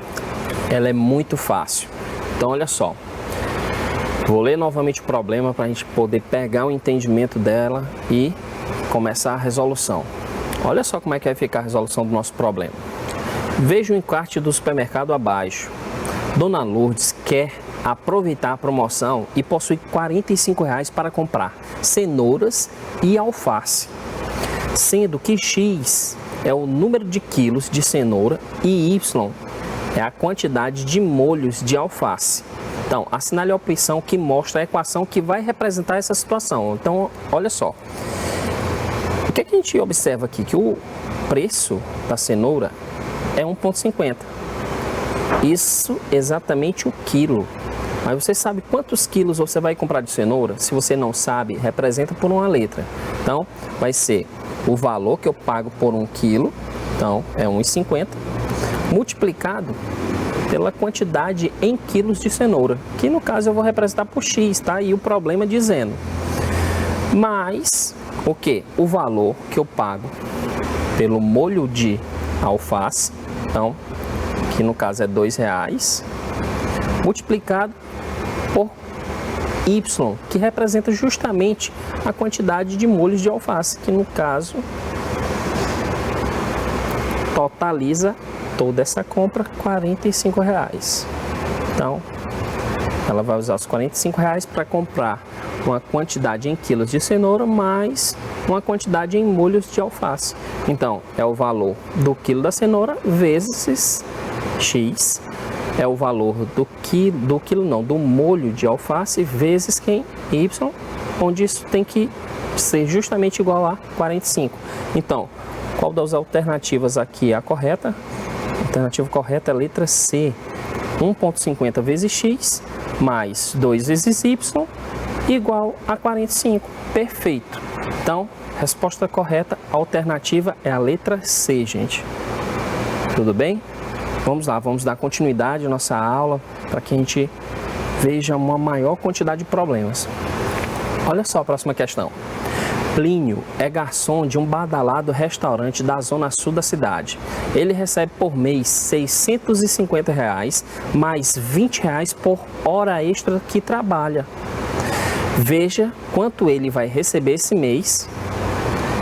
Ela é muito fácil. Então, olha só. Vou ler novamente o problema para a gente poder pegar o entendimento dela e começar a resolução. Olha só como é que vai ficar a resolução do nosso problema. Veja o encarte do supermercado abaixo. Dona Lourdes quer aproveitar a promoção e possui R$ 45 para comprar cenouras e alface, sendo que X é o número de quilos de cenoura e Y é a quantidade de molhos de alface. Então, assinale a opção que mostra a equação que vai representar essa situação. Então, olha só. O que a gente observa aqui? Que o preço da cenoura é 1,50. Isso exatamente o quilo. Mas você sabe quantos quilos você vai comprar de cenoura? Se você não sabe, representa por uma letra. Então, vai ser o valor que eu pago por 1 quilo, então é 1,50, multiplicado pela quantidade em quilos de cenoura, que no caso eu vou representar por X, tá? E o problema dizendo, mais o que? O valor que eu pago pelo molho de alface, então, que no caso é R$2, multiplicado por Y, que representa justamente a quantidade de molhos de alface, que no caso totaliza toda essa compra R$ 45. Então, ela vai usar os R$ 45 para comprar uma quantidade em quilos de cenoura mais uma quantidade em molhos de alface. Então, é o valor do quilo da cenoura vezes X, é o valor do molho de alface vezes quem? Y, onde isso tem que ser justamente igual a 45. Então, qual das alternativas aqui é a correta? A alternativa correta é a letra C, 1,50 vezes X mais 2 vezes Y igual a 45. Perfeito. Então, resposta correta, a alternativa é a letra C, gente. Tudo bem? Vamos lá, vamos dar continuidade à nossa aula para que a gente veja uma maior quantidade de problemas. Olha só a próxima questão. Plínio é garçom de um badalado restaurante da zona sul da cidade. Ele recebe por mês R$ 650 mais R$ 20 por hora extra que trabalha. Veja quanto ele vai receber esse mês.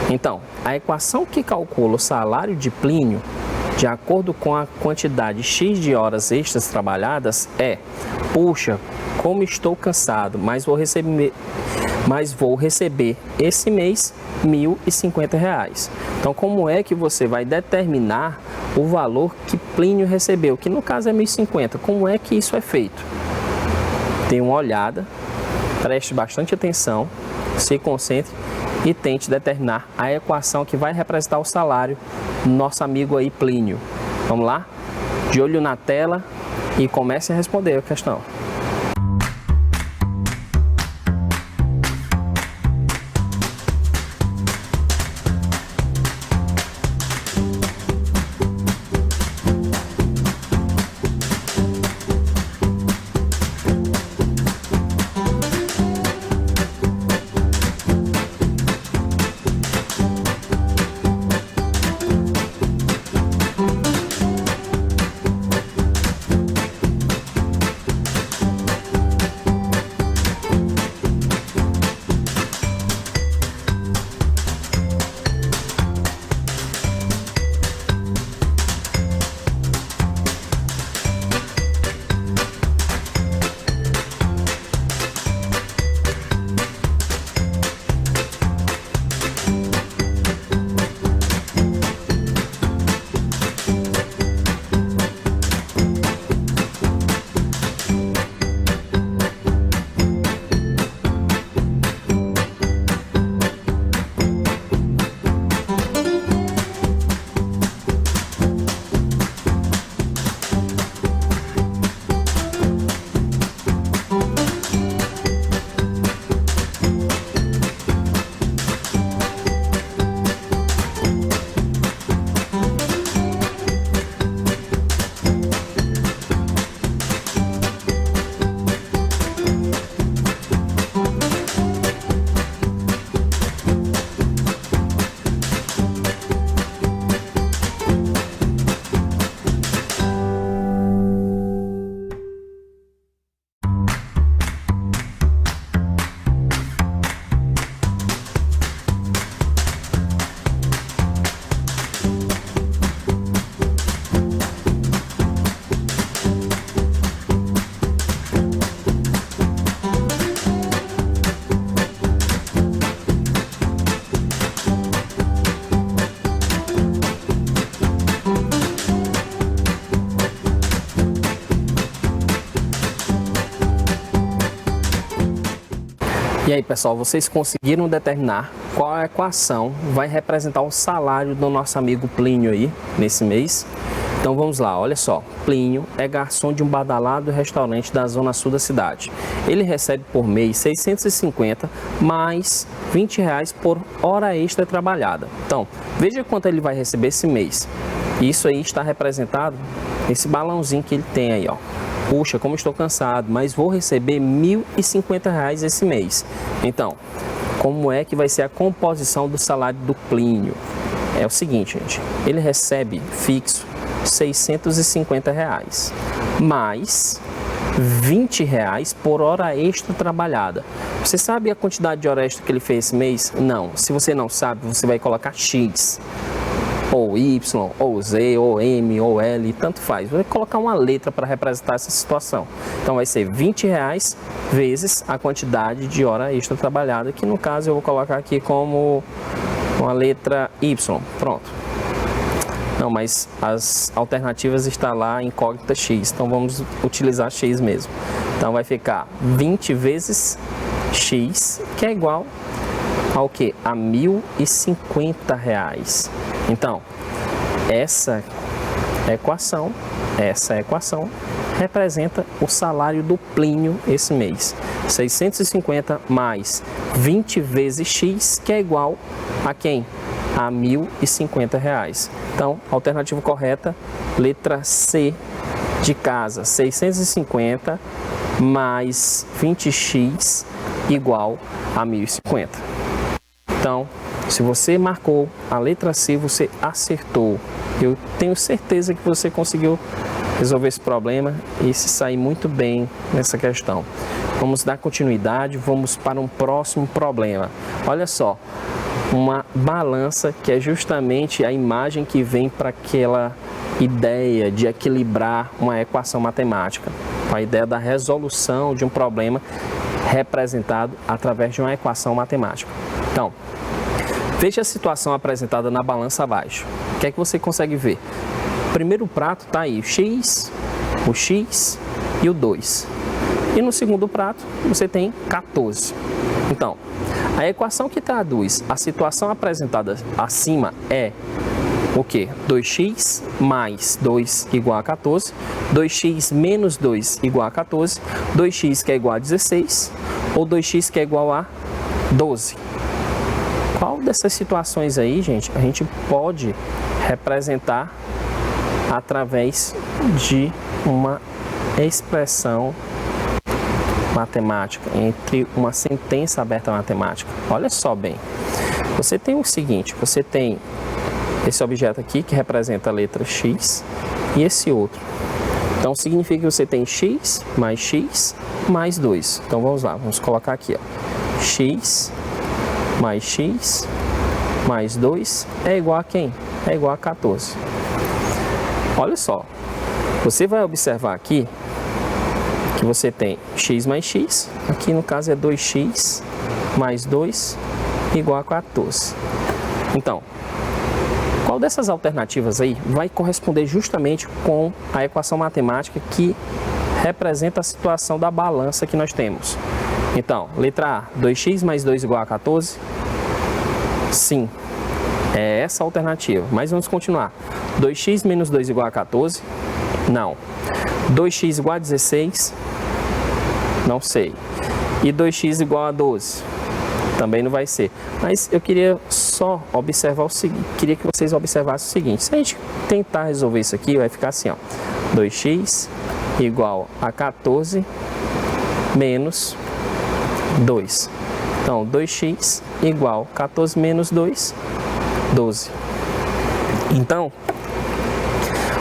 Então, a equação que calcula o salário de Plínio de acordo com a quantidade X de horas extras trabalhadas é: puxa, como estou cansado, mas vou receber esse mês R$ 1.050. Então, como é que você vai determinar o valor que Plínio recebeu, que no caso é 1.050? Como é que isso é feito? Dê uma olhada, preste bastante atenção, se concentre e tente determinar a equação que vai representar o salário do nosso amigo aí Plínio. Vamos lá? De olho na tela e comece a responder a questão. E aí, pessoal, vocês conseguiram determinar qual a equação vai representar o salário do nosso amigo Plínio aí, nesse mês? Então vamos lá, olha só. Plínio é garçom de um badalado restaurante da zona sul da cidade. Ele recebe por mês 650 mais R$20 por hora extra trabalhada. Então, veja quanto ele vai receber esse mês. Isso aí está representado nesse balãozinho que ele tem aí, ó. Puxa, como estou cansado, mas vou receber R$1.050 esse mês. Então, como é que vai ser a composição do salário do Plínio? É o seguinte, gente. Ele recebe fixo R$650 mais R$20 por hora extra trabalhada. Você sabe a quantidade de hora extra que ele fez esse mês? Não. Se você não sabe, você vai colocar X, ou Y, ou Z, ou M, ou L, tanto faz. Vai colocar uma letra para representar essa situação. Então vai ser R$20 vezes a quantidade de hora extra trabalhada, que no caso eu vou colocar aqui como uma letra Y. Pronto. Não, mas as alternativas estão lá incógnita X, então vamos utilizar X mesmo. Então vai ficar 20 vezes X, que é igual ao que? A R$1.050. Então, essa equação representa o salário do Plínio esse mês. 650 mais 20 vezes X, que é igual a quem? A R$1.050. Então, alternativa correta, letra C de casa, 650 mais 20x igual a 1.050. Então, se você marcou a letra C, você acertou. Eu tenho certeza que você conseguiu resolver esse problema e se sair muito bem nessa questão. Vamos dar continuidade, vamos para um próximo problema. Olha só. Uma balança, que é justamente a imagem que vem para aquela ideia de equilibrar uma equação matemática, a ideia da resolução de um problema representado através de uma equação matemática. Então, veja a situação apresentada na balança abaixo. O que é que você consegue ver? O primeiro prato está aí o X e o 2. E no segundo prato você tem 14. Então, a equação que traduz a situação apresentada acima é o que? 2x mais 2 igual a 14, 2x menos 2 igual a 14, 2x que é igual a 16 ou 2x que é igual a 12. Qual dessas situações aí, gente, a gente pode representar através de uma expressão matemática, entre uma sentença aberta matemática? Olha só bem, você tem o seguinte, você tem esse objeto aqui que representa a letra X e esse outro. Então significa que você tem X mais 2. Então vamos lá, vamos colocar aqui, ó. X mais 2 é igual a quem? É igual a 14. Olha só, você vai observar aqui que você tem x mais x, aqui no caso é 2x mais 2 igual a 14. Então, qual dessas alternativas aí vai corresponder justamente com a equação matemática que representa a situação da balança que nós temos? Então, letra A, 2x mais 2 igual a 14? Sim, é essa a alternativa. Mas vamos continuar. 2x menos 2 igual a 14? Não. 2x igual a 16? Não sei. E 2x igual a 12? Também não vai ser. Mas eu queria só observar o seguinte, queria que vocês observassem o seguinte. Se a gente tentar resolver isso aqui, vai ficar assim, ó. 2x igual a 14 menos 2. Então, 2x igual a 14 menos 2, 12. Então,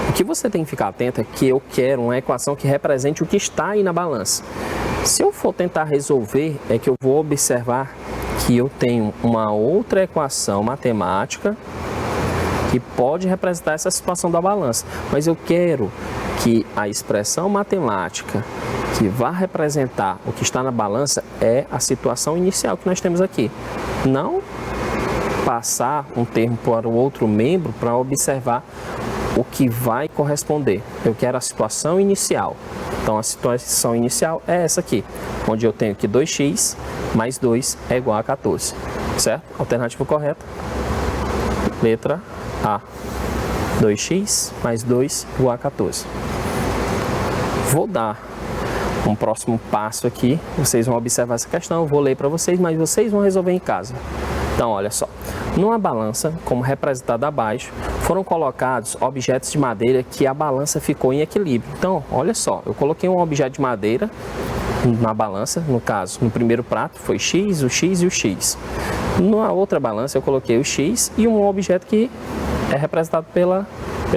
o que você tem que ficar atento é que eu quero uma equação que represente o que está aí na balança. Se eu for tentar resolver, é que eu vou observar que eu tenho uma outra equação matemática que pode representar essa situação da balança. Mas eu quero que a expressão matemática que vai representar o que está na balança é a situação inicial que nós temos aqui. Não passar um termo para o outro membro para observar o que vai corresponder. Eu quero a situação inicial. Então, a situação inicial é essa aqui, onde eu tenho que 2x mais 2 é igual a 14, certo? Alternativa correta, letra A. 2x mais 2 igual a 14. Vou dar um próximo passo aqui, vocês vão observar essa questão, eu vou ler para vocês, mas vocês vão resolver em casa. Então, olha só, numa balança, como representado abaixo, foram colocados objetos de madeira que a balança ficou em equilíbrio. Então, olha só, eu coloquei um objeto de madeira na balança, no caso, no primeiro prato foi x, o x e o x. Na outra balança eu coloquei o x e um objeto que é representado pelo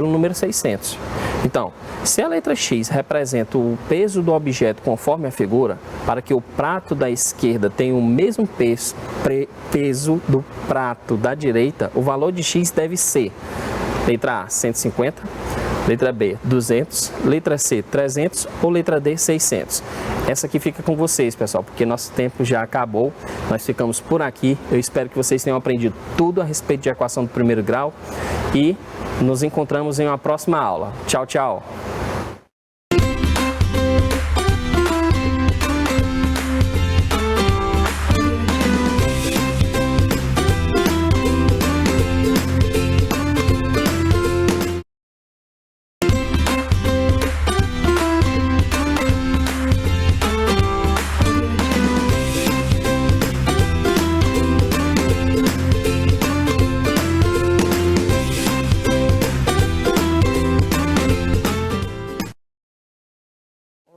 número 600. Então, se a letra X representa o peso do objeto conforme a figura, para que o prato da esquerda tenha o mesmo peso do prato da direita, o valor de X deve ser: letra A, 150, letra B, 200, letra C, 300 ou letra D, 600. Essa aqui fica com vocês, pessoal, porque nosso tempo já acabou. Nós ficamos por aqui. Eu espero que vocês tenham aprendido tudo a respeito de equação do primeiro grau e nos encontramos em uma próxima aula. Tchau, tchau!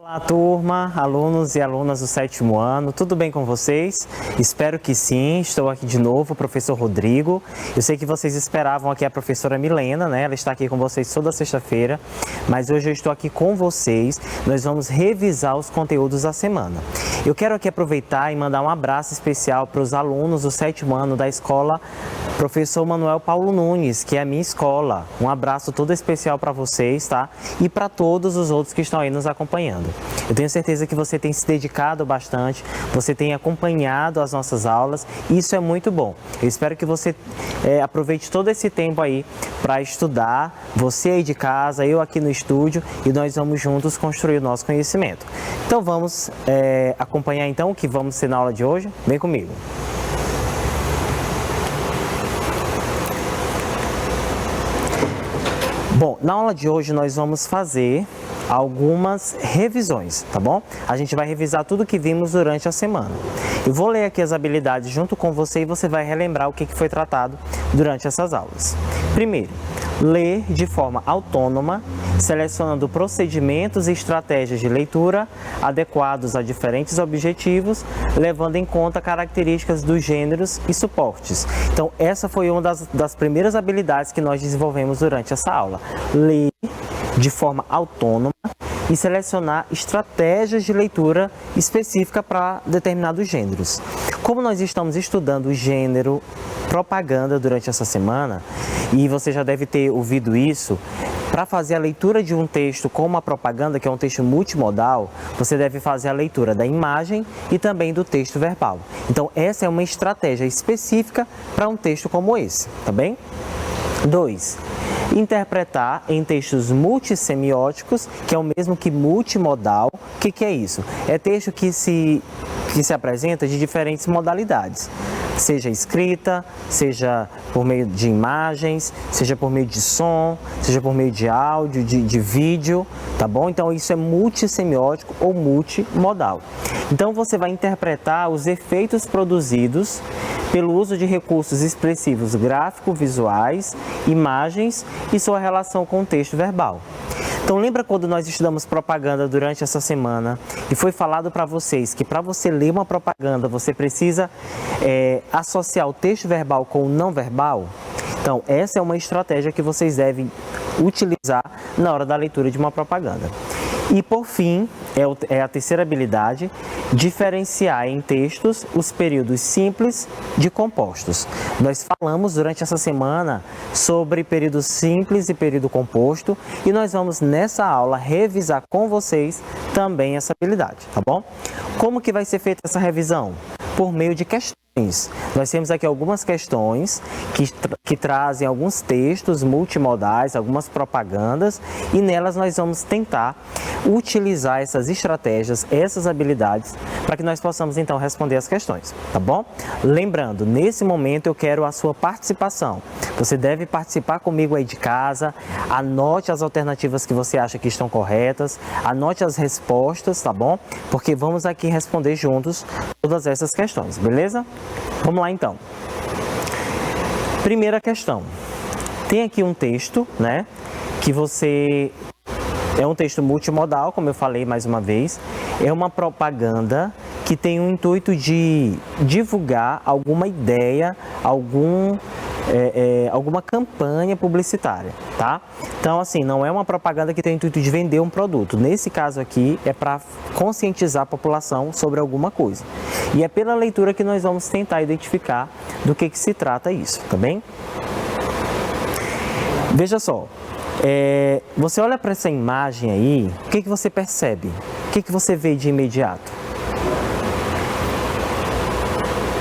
Olá, turma, alunos e alunas do 7º ano, tudo bem com vocês? Espero que sim. Estou aqui de novo, o professor Rodrigo. Eu sei que vocês esperavam aqui a professora Milena, né? Ela está aqui com vocês toda sexta-feira, mas hoje eu estou aqui com vocês. Nós vamos revisar os conteúdos da semana. Eu quero aqui aproveitar e mandar um abraço especial para os alunos do 7º ano da escola Professor Manuel Paulo Nunes, que é a minha escola. Um abraço todo especial para vocês, tá? E para todos os outros que estão aí nos acompanhando. Eu tenho certeza que você tem se dedicado bastante, você tem acompanhado as nossas aulas, e isso é muito bom. Eu espero que você aproveite todo esse tempo aí para estudar, você aí de casa, eu aqui no estúdio, e nós vamos juntos construir o nosso conhecimento. Então vamos acompanhar então o que vamos ter na aula de hoje? Vem comigo! Bom, na aula de hoje nós vamos fazer algumas revisões, tá bom? A gente vai revisar tudo que vimos durante a semana. Eu vou ler aqui as habilidades junto com você e você vai relembrar o que foi tratado durante essas aulas. Primeiro, ler de forma autônoma, selecionando procedimentos e estratégias de leitura adequados a diferentes objetivos, levando em conta características dos gêneros e suportes. Então, essa foi uma das primeiras habilidades que nós desenvolvemos durante essa aula. Ler de forma autônoma e selecionar estratégias de leitura específica para determinados gêneros. Como nós estamos estudando o gênero propaganda durante essa semana, e você já deve ter ouvido isso, para fazer a leitura de um texto como uma propaganda, que é um texto multimodal, você deve fazer a leitura da imagem e também do texto verbal. Então, essa é uma estratégia específica para um texto como esse, tá bem? 2. Interpretar em textos multissemióticos, que é o mesmo que multimodal. O que é isso? É texto que se apresenta de diferentes modalidades, seja escrita, seja por meio de imagens, seja por meio de som, seja por meio de áudio, de vídeo, tá bom? Então isso é multissemiótico ou multimodal. Então você vai interpretar os efeitos produzidos pelo uso de recursos expressivos gráfico-visuais, imagens e sua relação com o texto verbal. Então lembra quando nós estudamos propaganda durante essa semana e foi falado para vocês que para você ler uma propaganda você precisa associar o texto verbal com o não verbal? Então essa é uma estratégia que vocês devem utilizar na hora da leitura de uma propaganda. E por fim, é a terceira habilidade, diferenciar em textos os períodos simples de compostos. Nós falamos durante essa semana sobre período simples e período composto e nós vamos nessa aula revisar com vocês também essa habilidade, tá bom? Como que vai ser feita essa revisão? Por meio de questões. Nós temos aqui algumas questões que trazem alguns textos multimodais, algumas propagandas, e nelas nós vamos tentar utilizar essas estratégias, essas habilidades, para que nós possamos então responder as questões, tá bom? Lembrando, nesse momento eu quero a sua participação. Você deve participar comigo aí de casa, anote as alternativas que você acha que estão corretas, anote as respostas, tá bom? Porque vamos aqui responder juntos todas essas questões, beleza? Vamos lá então. Primeira questão. Tem aqui um texto, né? Que você... É um texto multimodal, como eu falei mais uma vez. É uma propaganda que tem o intuito de divulgar alguma ideia, alguma campanha publicitária, tá? Então, assim, não é uma propaganda que tem o intuito de vender um produto. Nesse caso aqui, é para conscientizar a população sobre alguma coisa. E é pela leitura que nós vamos tentar identificar do que se trata isso, tá bem? Veja só, você olha para essa imagem aí, o que você percebe? O que você vê de imediato?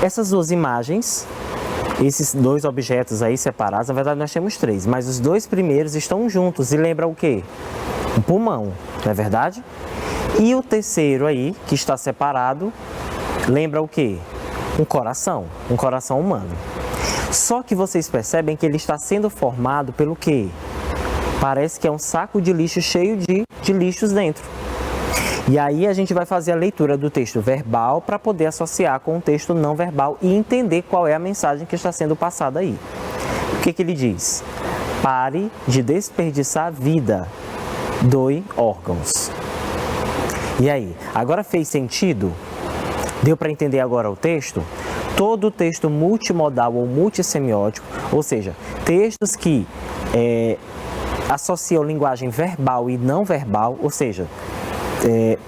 Essas duas imagens, esses dois objetos aí separados, na verdade nós temos três, mas os dois primeiros estão juntos e lembra o quê? Um pulmão, não é verdade? E o terceiro aí, que está separado, lembra o quê? Um coração humano. Só que vocês percebem que ele está sendo formado pelo quê? Parece que é um saco de lixo cheio de lixos dentro. E aí a gente vai fazer a leitura do texto verbal para poder associar com o texto não verbal e entender qual é a mensagem que está sendo passada aí. O que ele diz? Pare de desperdiçar vida, doe órgãos. E aí, agora fez sentido? Deu para entender agora o texto? Todo texto multimodal ou multissemiótico, ou seja, textos que associam linguagem verbal e não verbal, ou seja,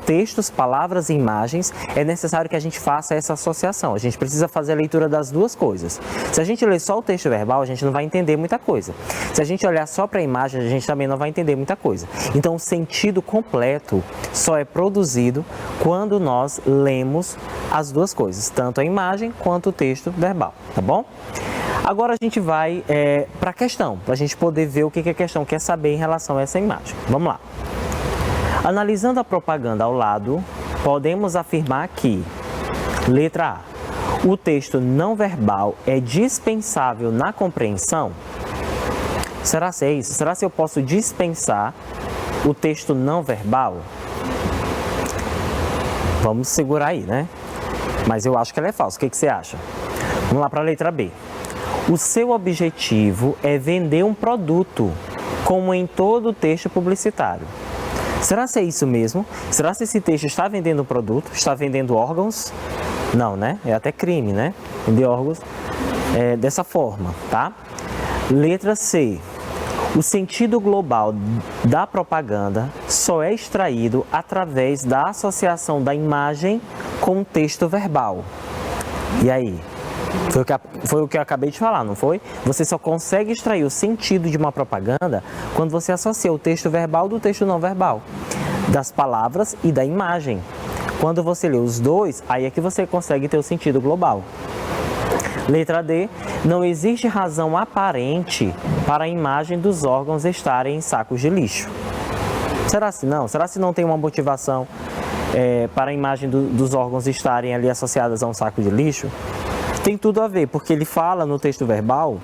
textos, palavras e imagens, é necessário que a gente faça essa associação. A gente precisa fazer a leitura das duas coisas. Se a gente ler só o texto verbal, a gente não vai entender muita coisa. Se a gente olhar só para a imagem, a gente também não vai entender muita coisa. Então, o sentido completo só é produzido quando nós lemos as duas coisas, tanto a imagem quanto o texto verbal, tá bom? Agora a gente vai para a questão, para a gente poder ver o que a questão quer saber em relação a essa imagem. Vamos lá. Analisando a propaganda ao lado, podemos afirmar que, letra A, o texto não verbal é dispensável na compreensão? Será se é isso? Será se eu posso dispensar o texto não verbal? Vamos segurar aí, né? Mas eu acho que ela é falsa. O que você acha? Vamos lá para a letra B. O seu objetivo é vender um produto, como em todo texto publicitário. Será se é isso mesmo? Será se esse texto está vendendo um produto? Está vendendo órgãos? Não, né? É até crime, né? Vender órgãos dessa forma, tá? Letra C. O sentido global da propaganda só é extraído através da associação da imagem com o texto verbal. E aí? Foi o que eu acabei de falar, não foi? Você só consegue extrair o sentido de uma propaganda quando você associa o texto verbal do texto não verbal, das palavras e da imagem. Quando você lê os dois, aí é que você consegue ter o sentido global. Letra D. Não existe razão aparente para a imagem dos órgãos estarem em sacos de lixo. Será se não? Será se não tem uma motivação para a imagem dos órgãos estarem ali associadas a um saco de lixo? Tem tudo a ver, porque ele fala no texto verbal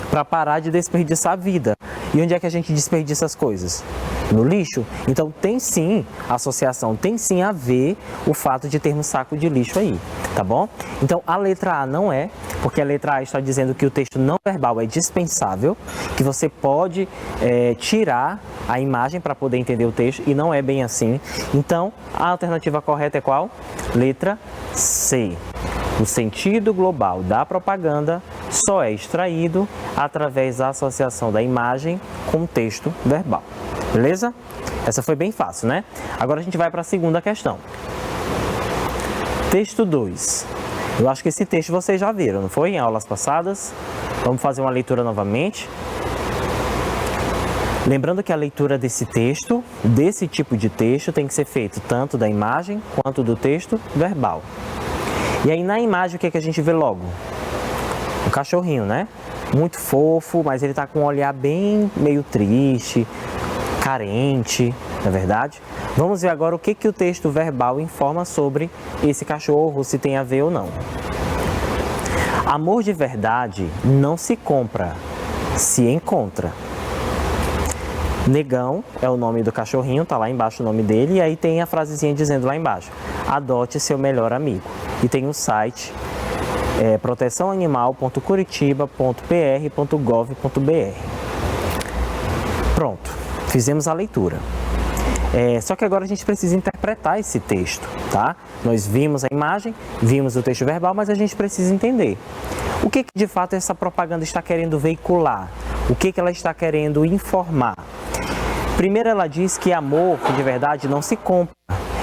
para parar de desperdiçar a vida. E onde é que a gente desperdiça as coisas? No lixo. Então tem sim associação, tem sim a ver o fato de termos saco de lixo aí, tá bom? Então a letra A não é, porque a letra A está dizendo que o texto não verbal é dispensável, que você pode tirar a imagem para poder entender o texto, e não é bem assim. Então a alternativa correta é qual? Letra C. O sentido global da propaganda só é extraído através da associação da imagem com o texto verbal. Beleza? Essa foi bem fácil, né? Agora a gente vai para a segunda questão. Texto 2. Eu acho que esse texto vocês já viram, não foi? Em aulas passadas. Vamos fazer uma leitura novamente. Lembrando que a leitura desse texto, desse tipo de texto, tem que ser feita tanto da imagem quanto do texto verbal. E aí na imagem o que a gente vê logo? O cachorrinho, né? Muito fofo, mas ele tá com um olhar bem meio triste, carente, não é verdade? Vamos ver agora o que o texto verbal informa sobre esse cachorro, se tem a ver ou não. Amor de verdade não se compra, se encontra. Negão é o nome do cachorrinho, tá lá embaixo o nome dele, e aí tem a frasezinha dizendo lá embaixo: adote seu melhor amigo. E tem o site proteçãoanimal.curitiba.pr.gov.br. Pronto, fizemos a leitura. Só que agora a gente precisa interpretar esse texto, tá? Nós vimos a imagem, vimos o texto verbal, mas a gente precisa entender o que de fato essa propaganda está querendo veicular, o que ela está querendo informar. Primeiro ela diz que amor de verdade não se compra,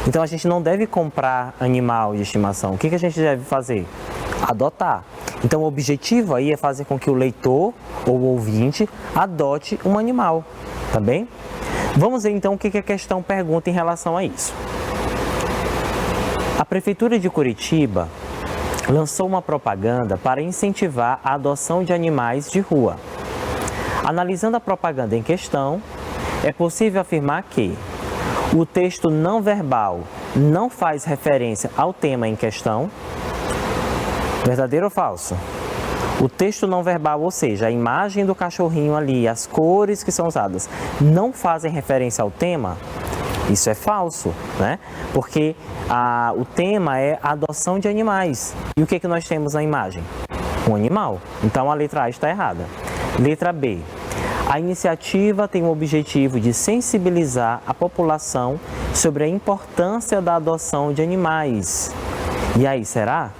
então a gente não deve comprar animal de estimação. O que a gente deve fazer? Adotar. Então o objetivo aí é fazer com que o leitor ou o ouvinte adote um animal, tá bem? Vamos ver então o que a questão pergunta em relação a isso. A Prefeitura de Curitiba lançou uma propaganda para incentivar a adoção de animais de rua. Analisando a propaganda em questão, é possível afirmar que o texto não verbal não faz referência ao tema em questão. Verdadeiro ou falso? O texto não verbal, ou seja, a imagem do cachorrinho ali, as cores que são usadas, não fazem referência ao tema? Isso é falso, né? Porque o tema é a adoção de animais. E o que nós temos na imagem? Um animal. Então a letra A está errada. Letra B. A iniciativa tem o objetivo de sensibilizar a população sobre a importância da adoção de animais. E aí, será?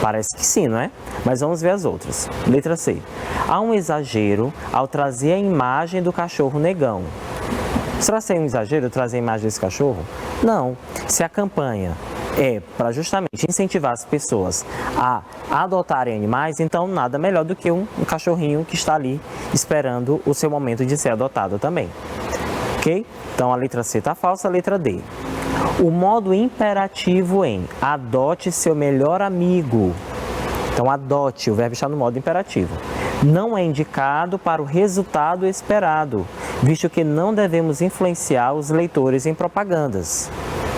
Parece que sim, não é? Mas vamos ver as outras. Letra C. Há um exagero ao trazer a imagem do cachorro negão. Será que é um exagero trazer a imagem desse cachorro? Não. Se a campanha é para justamente incentivar as pessoas a adotarem animais, então nada melhor do que um cachorrinho que está ali esperando o seu momento de ser adotado também. Ok? Então a letra C está falsa, a letra D. O modo imperativo em adote seu melhor amigo. Então adote, o verbo está no modo imperativo. Não é indicado para o resultado esperado, visto que não devemos influenciar os leitores em propagandas.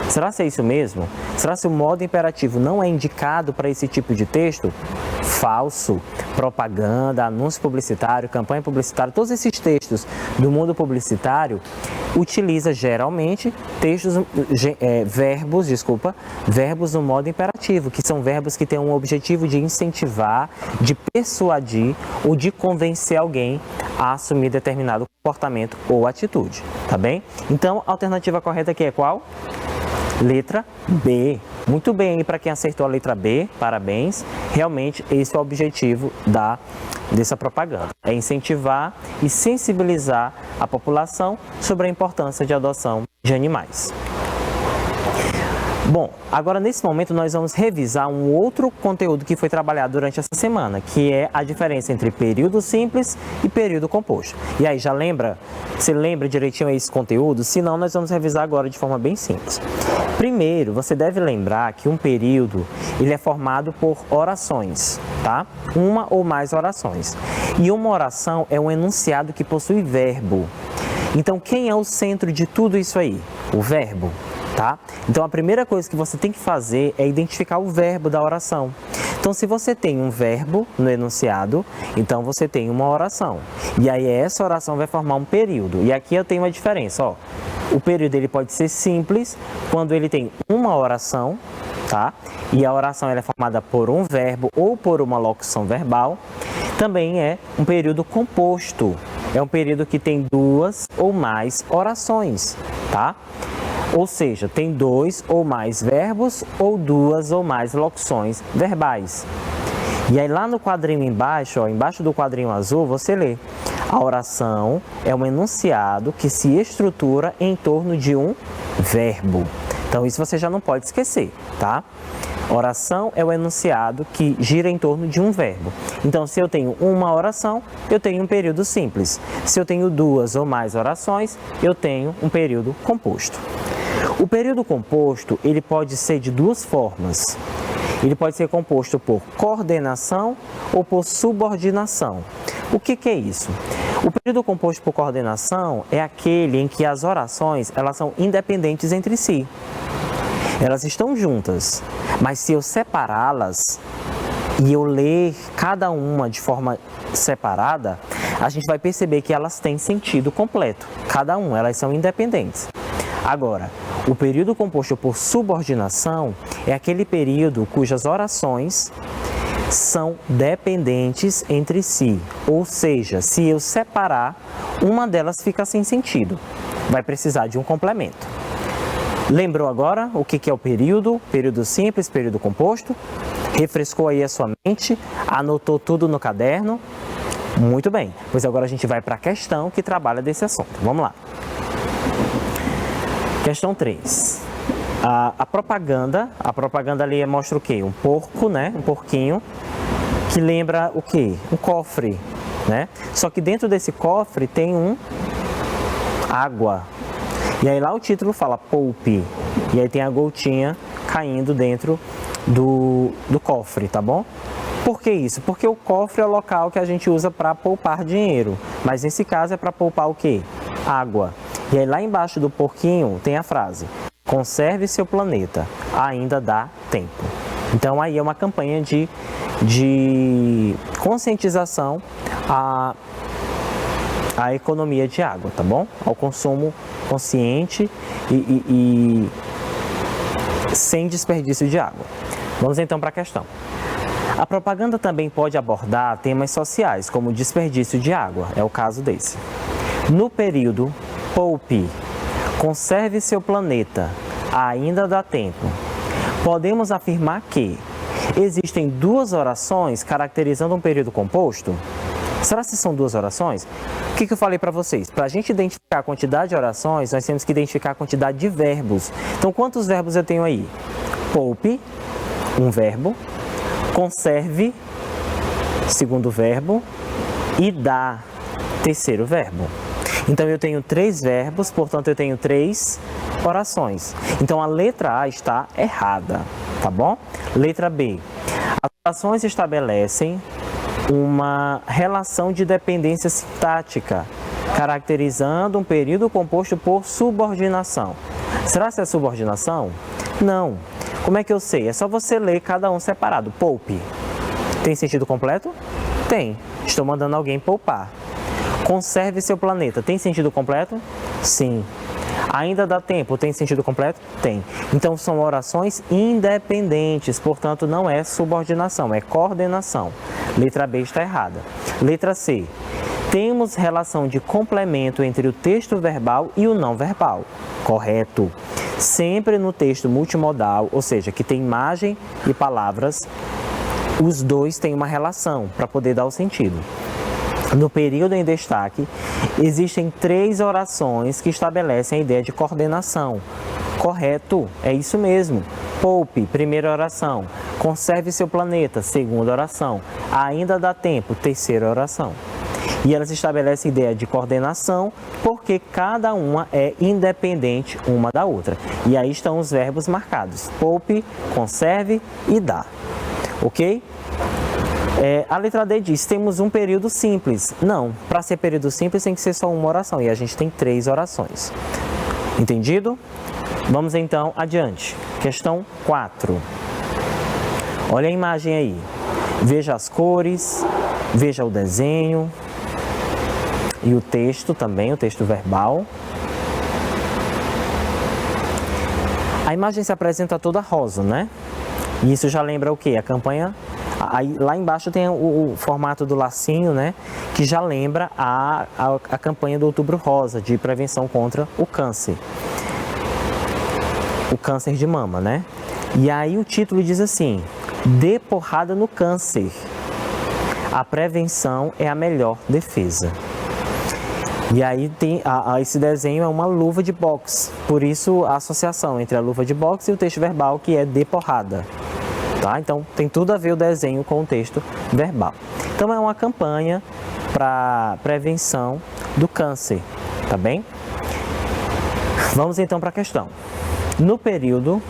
Será que é isso mesmo? Será que o modo imperativo não é indicado para esse tipo de texto? Falso. Propaganda, anúncio publicitário, campanha publicitária, todos esses textos do mundo publicitário utiliza geralmente verbos no modo imperativo, que são verbos que têm um objetivo de incentivar, de persuadir ou de convencer alguém a assumir determinado comportamento ou atitude, tá bem? Então, a alternativa correta aqui é qual? Letra B. Muito bem, e para quem acertou a letra B, parabéns. Realmente esse é o objetivo dessa propaganda. É incentivar e sensibilizar a população sobre a importância de adoção de animais. Bom, agora nesse momento nós vamos revisar um outro conteúdo que foi trabalhado durante essa semana, que é a diferença entre período simples e período composto. E aí, já lembra? Você lembra direitinho esse conteúdo? Se não, nós vamos revisar agora de forma bem simples. Primeiro, você deve lembrar que um período ele é formado por orações, tá? Uma ou mais orações. E uma oração é um enunciado que possui verbo. Então, quem é o centro de tudo isso aí? O verbo. Tá? Então a primeira coisa que você tem que fazer é identificar o verbo da oração. Então se você tem um verbo no enunciado, então você tem uma oração. E aí essa oração vai formar um período. E aqui eu tenho uma diferença, ó. O período ele pode ser simples quando ele tem uma oração, tá? E a oração ela é formada por um verbo ou por uma locução verbal. Também é um período composto. É um período que tem duas ou mais orações, tá? Ou seja, tem dois ou mais verbos ou duas ou mais locuções verbais. E aí lá no quadrinho embaixo, ó, embaixo do quadrinho azul, você lê: a oração é um enunciado que se estrutura em torno de um verbo. Então isso você já não pode esquecer, tá? Oração é o enunciado que gira em torno de um verbo. Então, se eu tenho uma oração, eu tenho um período simples. Se eu tenho duas ou mais orações, eu tenho um período composto. O período composto, ele pode ser de duas formas. Ele pode ser composto por coordenação ou por subordinação. O que é isso? O período composto por coordenação é aquele em que as orações elas são independentes entre si. Elas estão juntas, mas se eu separá-las e eu ler cada uma de forma separada, a gente vai perceber que elas têm sentido completo. Cada uma, elas são independentes. Agora, o período composto por subordinação é aquele período cujas orações são dependentes entre si. Ou seja, se eu separar, uma delas fica sem sentido. Vai precisar de um complemento. Lembrou agora o que é o período? Período simples, período composto? Refrescou aí a sua mente? Anotou tudo no caderno? Muito bem, pois agora a gente vai para a questão que trabalha desse assunto. Vamos lá. Questão 3. A propaganda ali mostra o quê? Um porco, né? Um porquinho, que lembra o quê? Um cofre, né? Só que dentro desse cofre tem água. E aí lá o título fala poupe. E aí tem a gotinha caindo dentro do cofre, tá bom? Por que isso? Porque o cofre é o local que a gente usa para poupar dinheiro. Mas nesse caso é para poupar o quê? Água. E aí lá embaixo do porquinho tem a frase: conserve seu planeta, ainda dá tempo. Então aí é uma campanha de conscientização à economia de água, tá bom? Ao consumo consciente e sem desperdício de água. Vamos então para a questão. A propaganda também pode abordar temas sociais, como desperdício de água, é o caso desse. No período poupe, conserve seu planeta, ainda dá tempo. Podemos afirmar que existem duas orações caracterizando um período composto? Será que são duas orações? O que eu falei para vocês? Para a gente identificar a quantidade de orações, nós temos que identificar a quantidade de verbos. Então, quantos verbos eu tenho aí? Poupe, um verbo. Conserve, segundo verbo. E dá, terceiro verbo. Então, eu tenho 3 verbos, portanto, eu tenho 3 orações. Então, a letra A está errada, tá bom? Letra B. As orações estabelecem uma relação de dependência sintática, caracterizando um período composto por subordinação. Será que é subordinação? Não. Como é que eu sei? É só você ler cada um separado. Poupe. Tem sentido completo? Tem. Estou mandando alguém poupar. Conserve seu planeta. Tem sentido completo? Sim. Ainda dá tempo. Tem sentido completo? Tem. Então são orações independentes, portanto não é subordinação, é coordenação. Letra B está errada. Letra C. Temos relação de complemento entre o texto verbal e o não verbal. Correto. Sempre no texto multimodal, ou seja, que tem imagem e palavras, os dois têm uma relação para poder dar o sentido. No período em destaque, existem 3 orações que estabelecem a ideia de coordenação. Correto, é isso mesmo. Poupe, primeira oração. Conserve seu planeta, segunda oração. Ainda dá tempo, terceira oração. E elas estabelecem a ideia de coordenação porque cada uma é independente uma da outra. E aí estão os verbos marcados: poupe, conserve e dá. Ok? A letra D diz, temos um período simples. Não, para ser período simples tem que ser só uma oração, e a gente tem 3 orações. Entendido? Vamos então adiante. Questão 4. Olha a imagem aí. Veja as cores, veja o desenho e o texto também, o texto verbal. A imagem se apresenta toda rosa, né? E isso já lembra o quê? A campanha... Aí, lá embaixo tem o formato do lacinho, né, que já lembra a campanha do Outubro Rosa, de prevenção contra o câncer de mama, né? E aí o título diz assim: dê porrada no câncer, a prevenção é a melhor defesa. E aí tem esse desenho é uma luva de boxe, por isso a associação entre a luva de boxe e o texto verbal, que é dê porrada. Tá? Então, tem tudo a ver o desenho com o texto verbal. Então, é uma campanha para prevenção do câncer, tá bem? Vamos então para a questão. No período,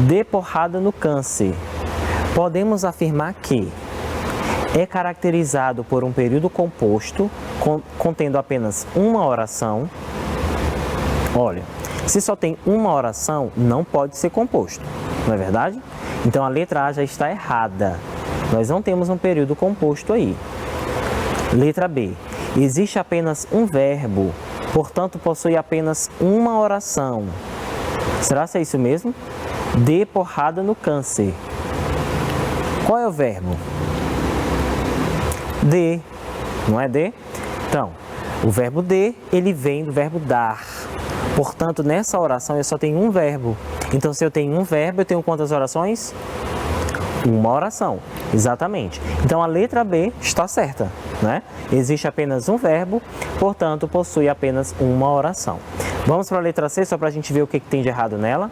dê porrada no câncer. podemos afirmar que é caracterizado por um período composto contendo apenas uma oração. Olha, se só tem uma oração, não pode ser composto, não é verdade? Então a letra A já está errada. Nós não temos um período composto aí. Letra B. Existe apenas um verbo, portanto possui apenas uma oração. Será que é isso mesmo? Dê porrada no câncer. Qual é o verbo? Dê, não é dê? Então, o verbo dê, ele vem do verbo dar. Portanto, nessa oração eu só tenho um verbo. Então, se eu tenho um verbo, eu tenho quantas orações? Uma oração, exatamente. Então, a letra B está certa, né? Existe apenas um verbo, portanto, possui apenas uma oração. Vamos para a letra C, só para a gente ver o que tem de errado nela.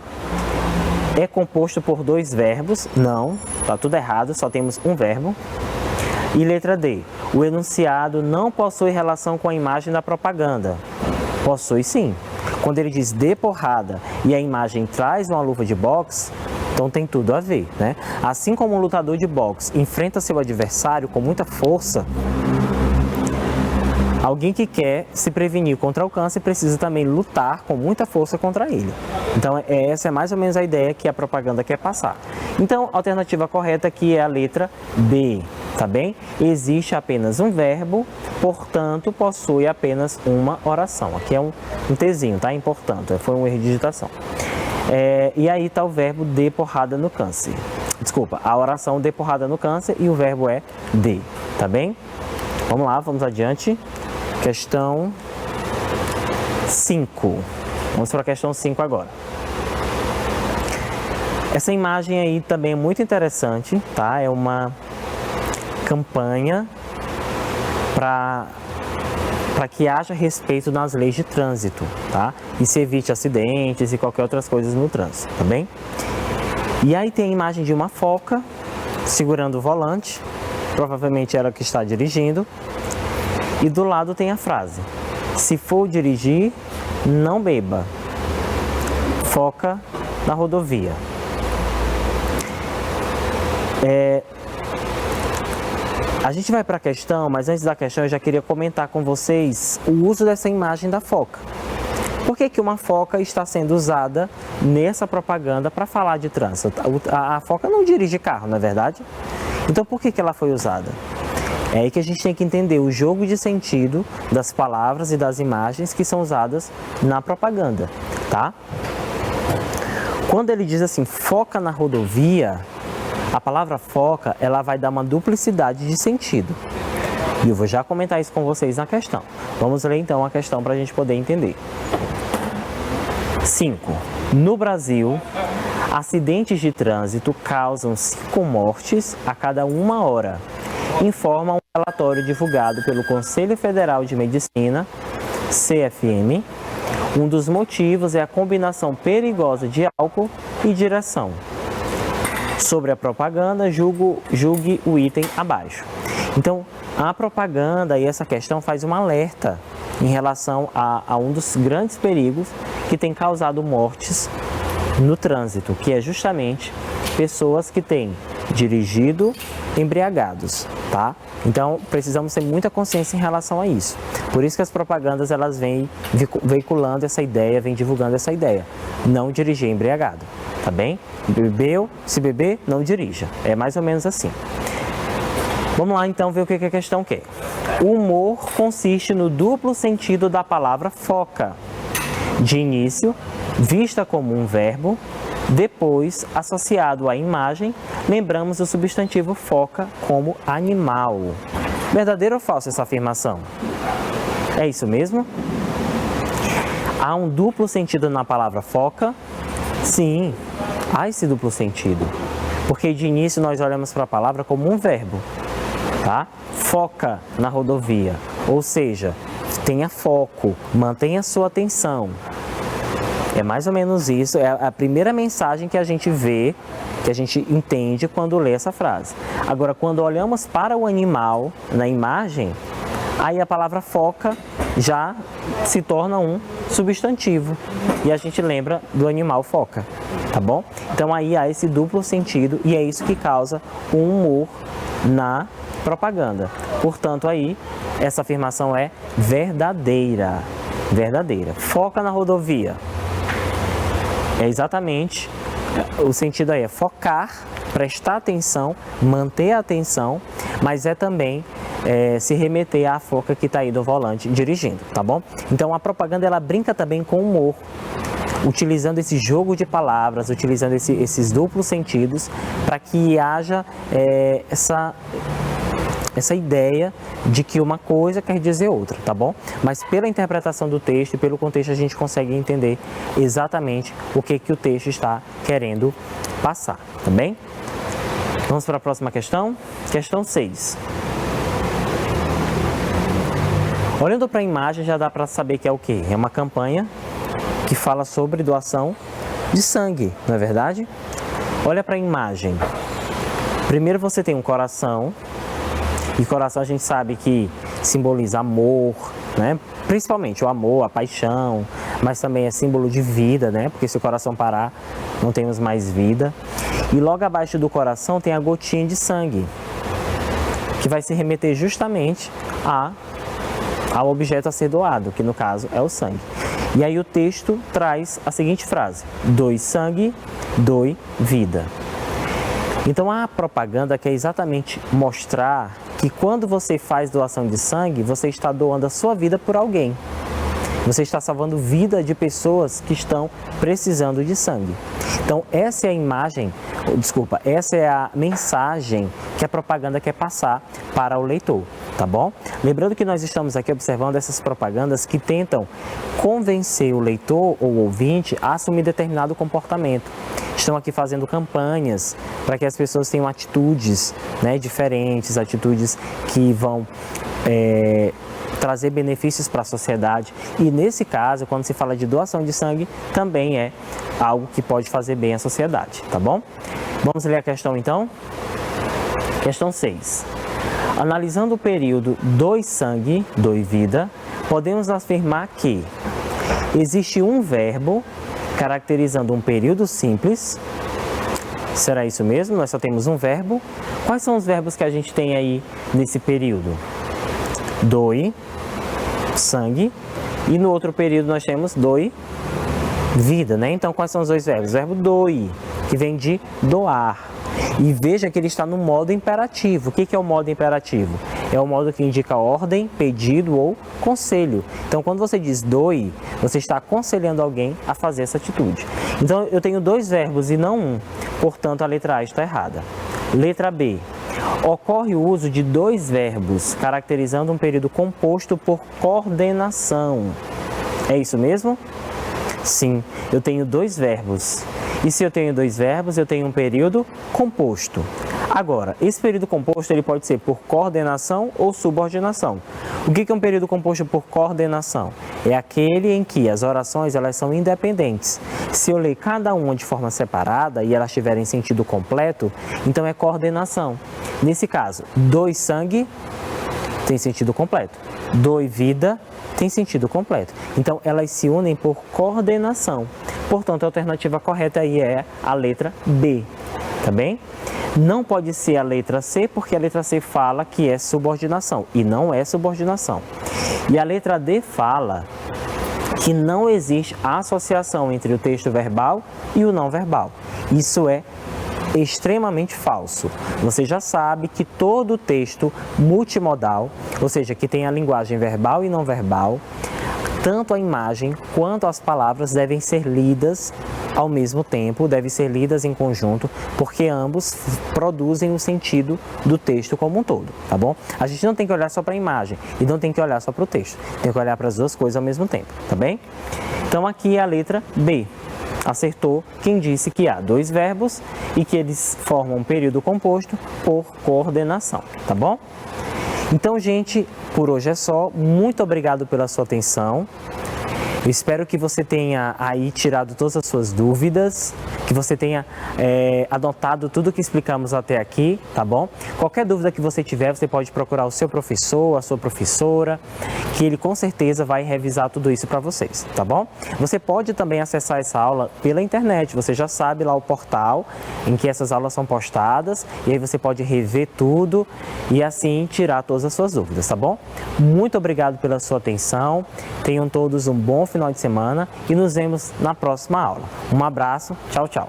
É composto por dois verbos? Não, está tudo errado, só temos um verbo. E letra D, o enunciado não possui relação com a imagem da propaganda. Possui sim. Quando ele diz dê porrada e a imagem traz uma luva de boxe, então tem tudo a ver, né? Assim como um lutador de boxe enfrenta seu adversário com muita força, alguém que quer se prevenir contra o câncer precisa também lutar com muita força contra ele. Então, essa é mais ou menos a ideia que a propaganda quer passar. Então, a alternativa correta aqui é a letra B, tá bem? Existe apenas um verbo, portanto, possui apenas uma oração. Aqui é um Tzinho, tá? Portanto, foi um erro de digitação. E aí está o verbo dê porrada no câncer. Desculpa, a oração dê porrada no câncer e o verbo é dê, tá bem? Vamos lá, vamos adiante. Questão 5. Vamos para a questão 5 agora. Essa imagem aí também é muito interessante, tá? É uma campanha para que haja respeito nas leis de trânsito, tá? E se evite acidentes e qualquer outras coisas no trânsito, tá bem? E aí tem a imagem de uma foca segurando o volante, provavelmente ela que está dirigindo. E do lado tem a frase: se for dirigir, não beba. Foca na rodovia. A gente vai para a questão, mas antes da questão eu já queria comentar com vocês o uso dessa imagem da foca. Por que uma foca está sendo usada nessa propaganda para falar de trânsito? A foca não dirige carro, não é verdade? Então por que ela foi usada? É aí que a gente tem que entender o jogo de sentido das palavras e das imagens que são usadas na propaganda, tá? Quando ele diz assim, foca na rodovia, a palavra foca, ela vai dar uma duplicidade de sentido. E eu vou já comentar isso com vocês na questão. Vamos ler então a questão para a gente poder entender. 5. No Brasil, acidentes de trânsito causam 5 mortes a cada 1 hora, informa um relatório divulgado pelo Conselho Federal de Medicina, CFM. Um dos motivos é a combinação perigosa de álcool e direção. Sobre a propaganda, julgue o item abaixo. Então, a propaganda e essa questão faz um alerta em relação a um dos grandes perigos que tem causado mortes no trânsito, que é justamente pessoas que têm dirigido embriagados, tá? Então, precisamos ter muita consciência em relação a isso. Por isso que as propagandas, elas vêm veiculando essa ideia, vêm divulgando essa ideia. Não dirigir embriagado, tá bem? Bebeu, se beber, não dirija. É mais ou menos assim. Vamos lá, então, ver o que a questão quer. O humor consiste no duplo sentido da palavra foca. De início, vista como um verbo, depois, associado à imagem, lembramos o substantivo foca como animal. Verdadeiro ou falso essa afirmação? É isso mesmo? Há um duplo sentido na palavra foca? Sim, há esse duplo sentido. Porque de início nós olhamos para a palavra como um verbo, tá? Foca na rodovia, ou seja, tenha foco, mantenha sua atenção. É mais ou menos isso, é a primeira mensagem que a gente vê, que a gente entende quando lê essa frase. Agora, quando olhamos para o animal na imagem, aí a palavra foca já se torna um substantivo e a gente lembra do animal foca. tá bom? Então aí há esse duplo sentido e é isso que causa o humor na propaganda. Portanto, aí essa afirmação é verdadeira. Verdadeira. Foca na rodovia. É exatamente, o sentido aí é focar, prestar atenção, manter a atenção, mas é também se remeter à foca que está aí do volante dirigindo, tá bom? Então a propaganda ela brinca também com humor, utilizando esse jogo de palavras, utilizando esses duplos sentidos para que haja essa ideia de que uma coisa quer dizer outra, tá bom? Mas pela interpretação do texto e pelo contexto a gente consegue entender exatamente o que o texto está querendo passar, tá bem? Vamos para a próxima questão? Questão 6. Olhando para a imagem já dá para saber que é o quê? É uma campanha que fala sobre doação de sangue, não é verdade? Olha para a imagem. Primeiro você tem um coração, e coração a gente sabe que simboliza amor, né? Principalmente o amor, a paixão, mas também é símbolo de vida, né? Porque se o coração parar, não temos mais vida. E logo abaixo do coração tem a gotinha de sangue, que vai se remeter justamente ao objeto a ser doado, que no caso é o sangue. E aí o texto traz a seguinte frase: doe sangue, doe vida. Então a propaganda quer exatamente mostrar que quando você faz doação de sangue, você está doando a sua vida por alguém. Você está salvando vida de pessoas que estão precisando de sangue. Então essa é a imagem, essa é a mensagem que a propaganda quer passar para o leitor, tá bom? Lembrando que nós estamos aqui observando essas propagandas que tentam convencer o leitor ou ouvinte a assumir determinado comportamento. Estão aqui fazendo campanhas para que as pessoas tenham atitudes, né, diferentes, atitudes que vão trazer benefícios para a sociedade. E nesse caso, quando se fala de doação de sangue, também é algo que pode fazer bem à sociedade, tá bom? Vamos ler a questão então? Questão 6. Analisando o período doe sangue, doe vida, podemos afirmar que existe um verbo caracterizando um período simples. Será isso mesmo? Nós só temos um verbo. Quais são os verbos que a gente tem aí nesse período? Doe, sangue, e no outro período nós temos doe, vida, né? Então quais são os dois verbos? O verbo doe, que vem de doar. E veja que ele está no modo imperativo. O que é o modo imperativo? É o modo que indica ordem, pedido ou conselho. Então, quando você diz doe, você está aconselhando alguém a fazer essa atitude. Então, eu tenho dois verbos e não um. Portanto, a letra A está errada. Letra B. Ocorre o uso de dois verbos, caracterizando um período composto por coordenação. É isso mesmo? Sim, eu tenho dois verbos. E se eu tenho dois verbos, eu tenho um período composto. Agora, esse período composto ele pode ser por coordenação ou subordinação. O que é um período composto por coordenação? É aquele em que as orações elas são independentes. Se eu ler cada uma de forma separada e elas tiverem sentido completo, então é coordenação. Nesse caso, doe sangue tem sentido completo. Doe vida tem sentido completo. Então, elas se unem por coordenação. Portanto, a alternativa correta aí é a letra B, tá bem? Não pode ser a letra C, porque a letra C fala que é subordinação, e não é subordinação. E a letra D fala que não existe associação entre o texto verbal e o não verbal. Isso é extremamente falso. Você já sabe que todo texto multimodal, ou seja, que tem a linguagem verbal e não verbal, tanto a imagem quanto as palavras devem ser lidas ao mesmo tempo, devem ser lidas em conjunto, porque ambos produzem o sentido do texto como um todo, tá bom? A gente não tem que olhar só para a imagem e não tem que olhar só para o texto, tem que olhar para as duas coisas ao mesmo tempo, tá bem? Então aqui é a letra B. Acertou quem disse que há dois verbos e que eles formam um período composto por coordenação, tá bom? Então, gente, por hoje é só. Muito obrigado pela sua atenção. Eu espero que você tenha aí tirado todas as suas dúvidas, que você tenha adotado tudo que explicamos até aqui, tá bom? Qualquer dúvida que você tiver, você pode procurar o seu professor, a sua professora, que ele com certeza vai revisar tudo isso para vocês, tá bom? Você pode também acessar essa aula pela internet, você já sabe lá o portal em que essas aulas são postadas, e aí você pode rever tudo e assim tirar todas as suas dúvidas, tá bom? Muito obrigado pela sua atenção, tenham todos um bom final de semana e nos vemos na próxima aula. Um abraço, tchau, tchau!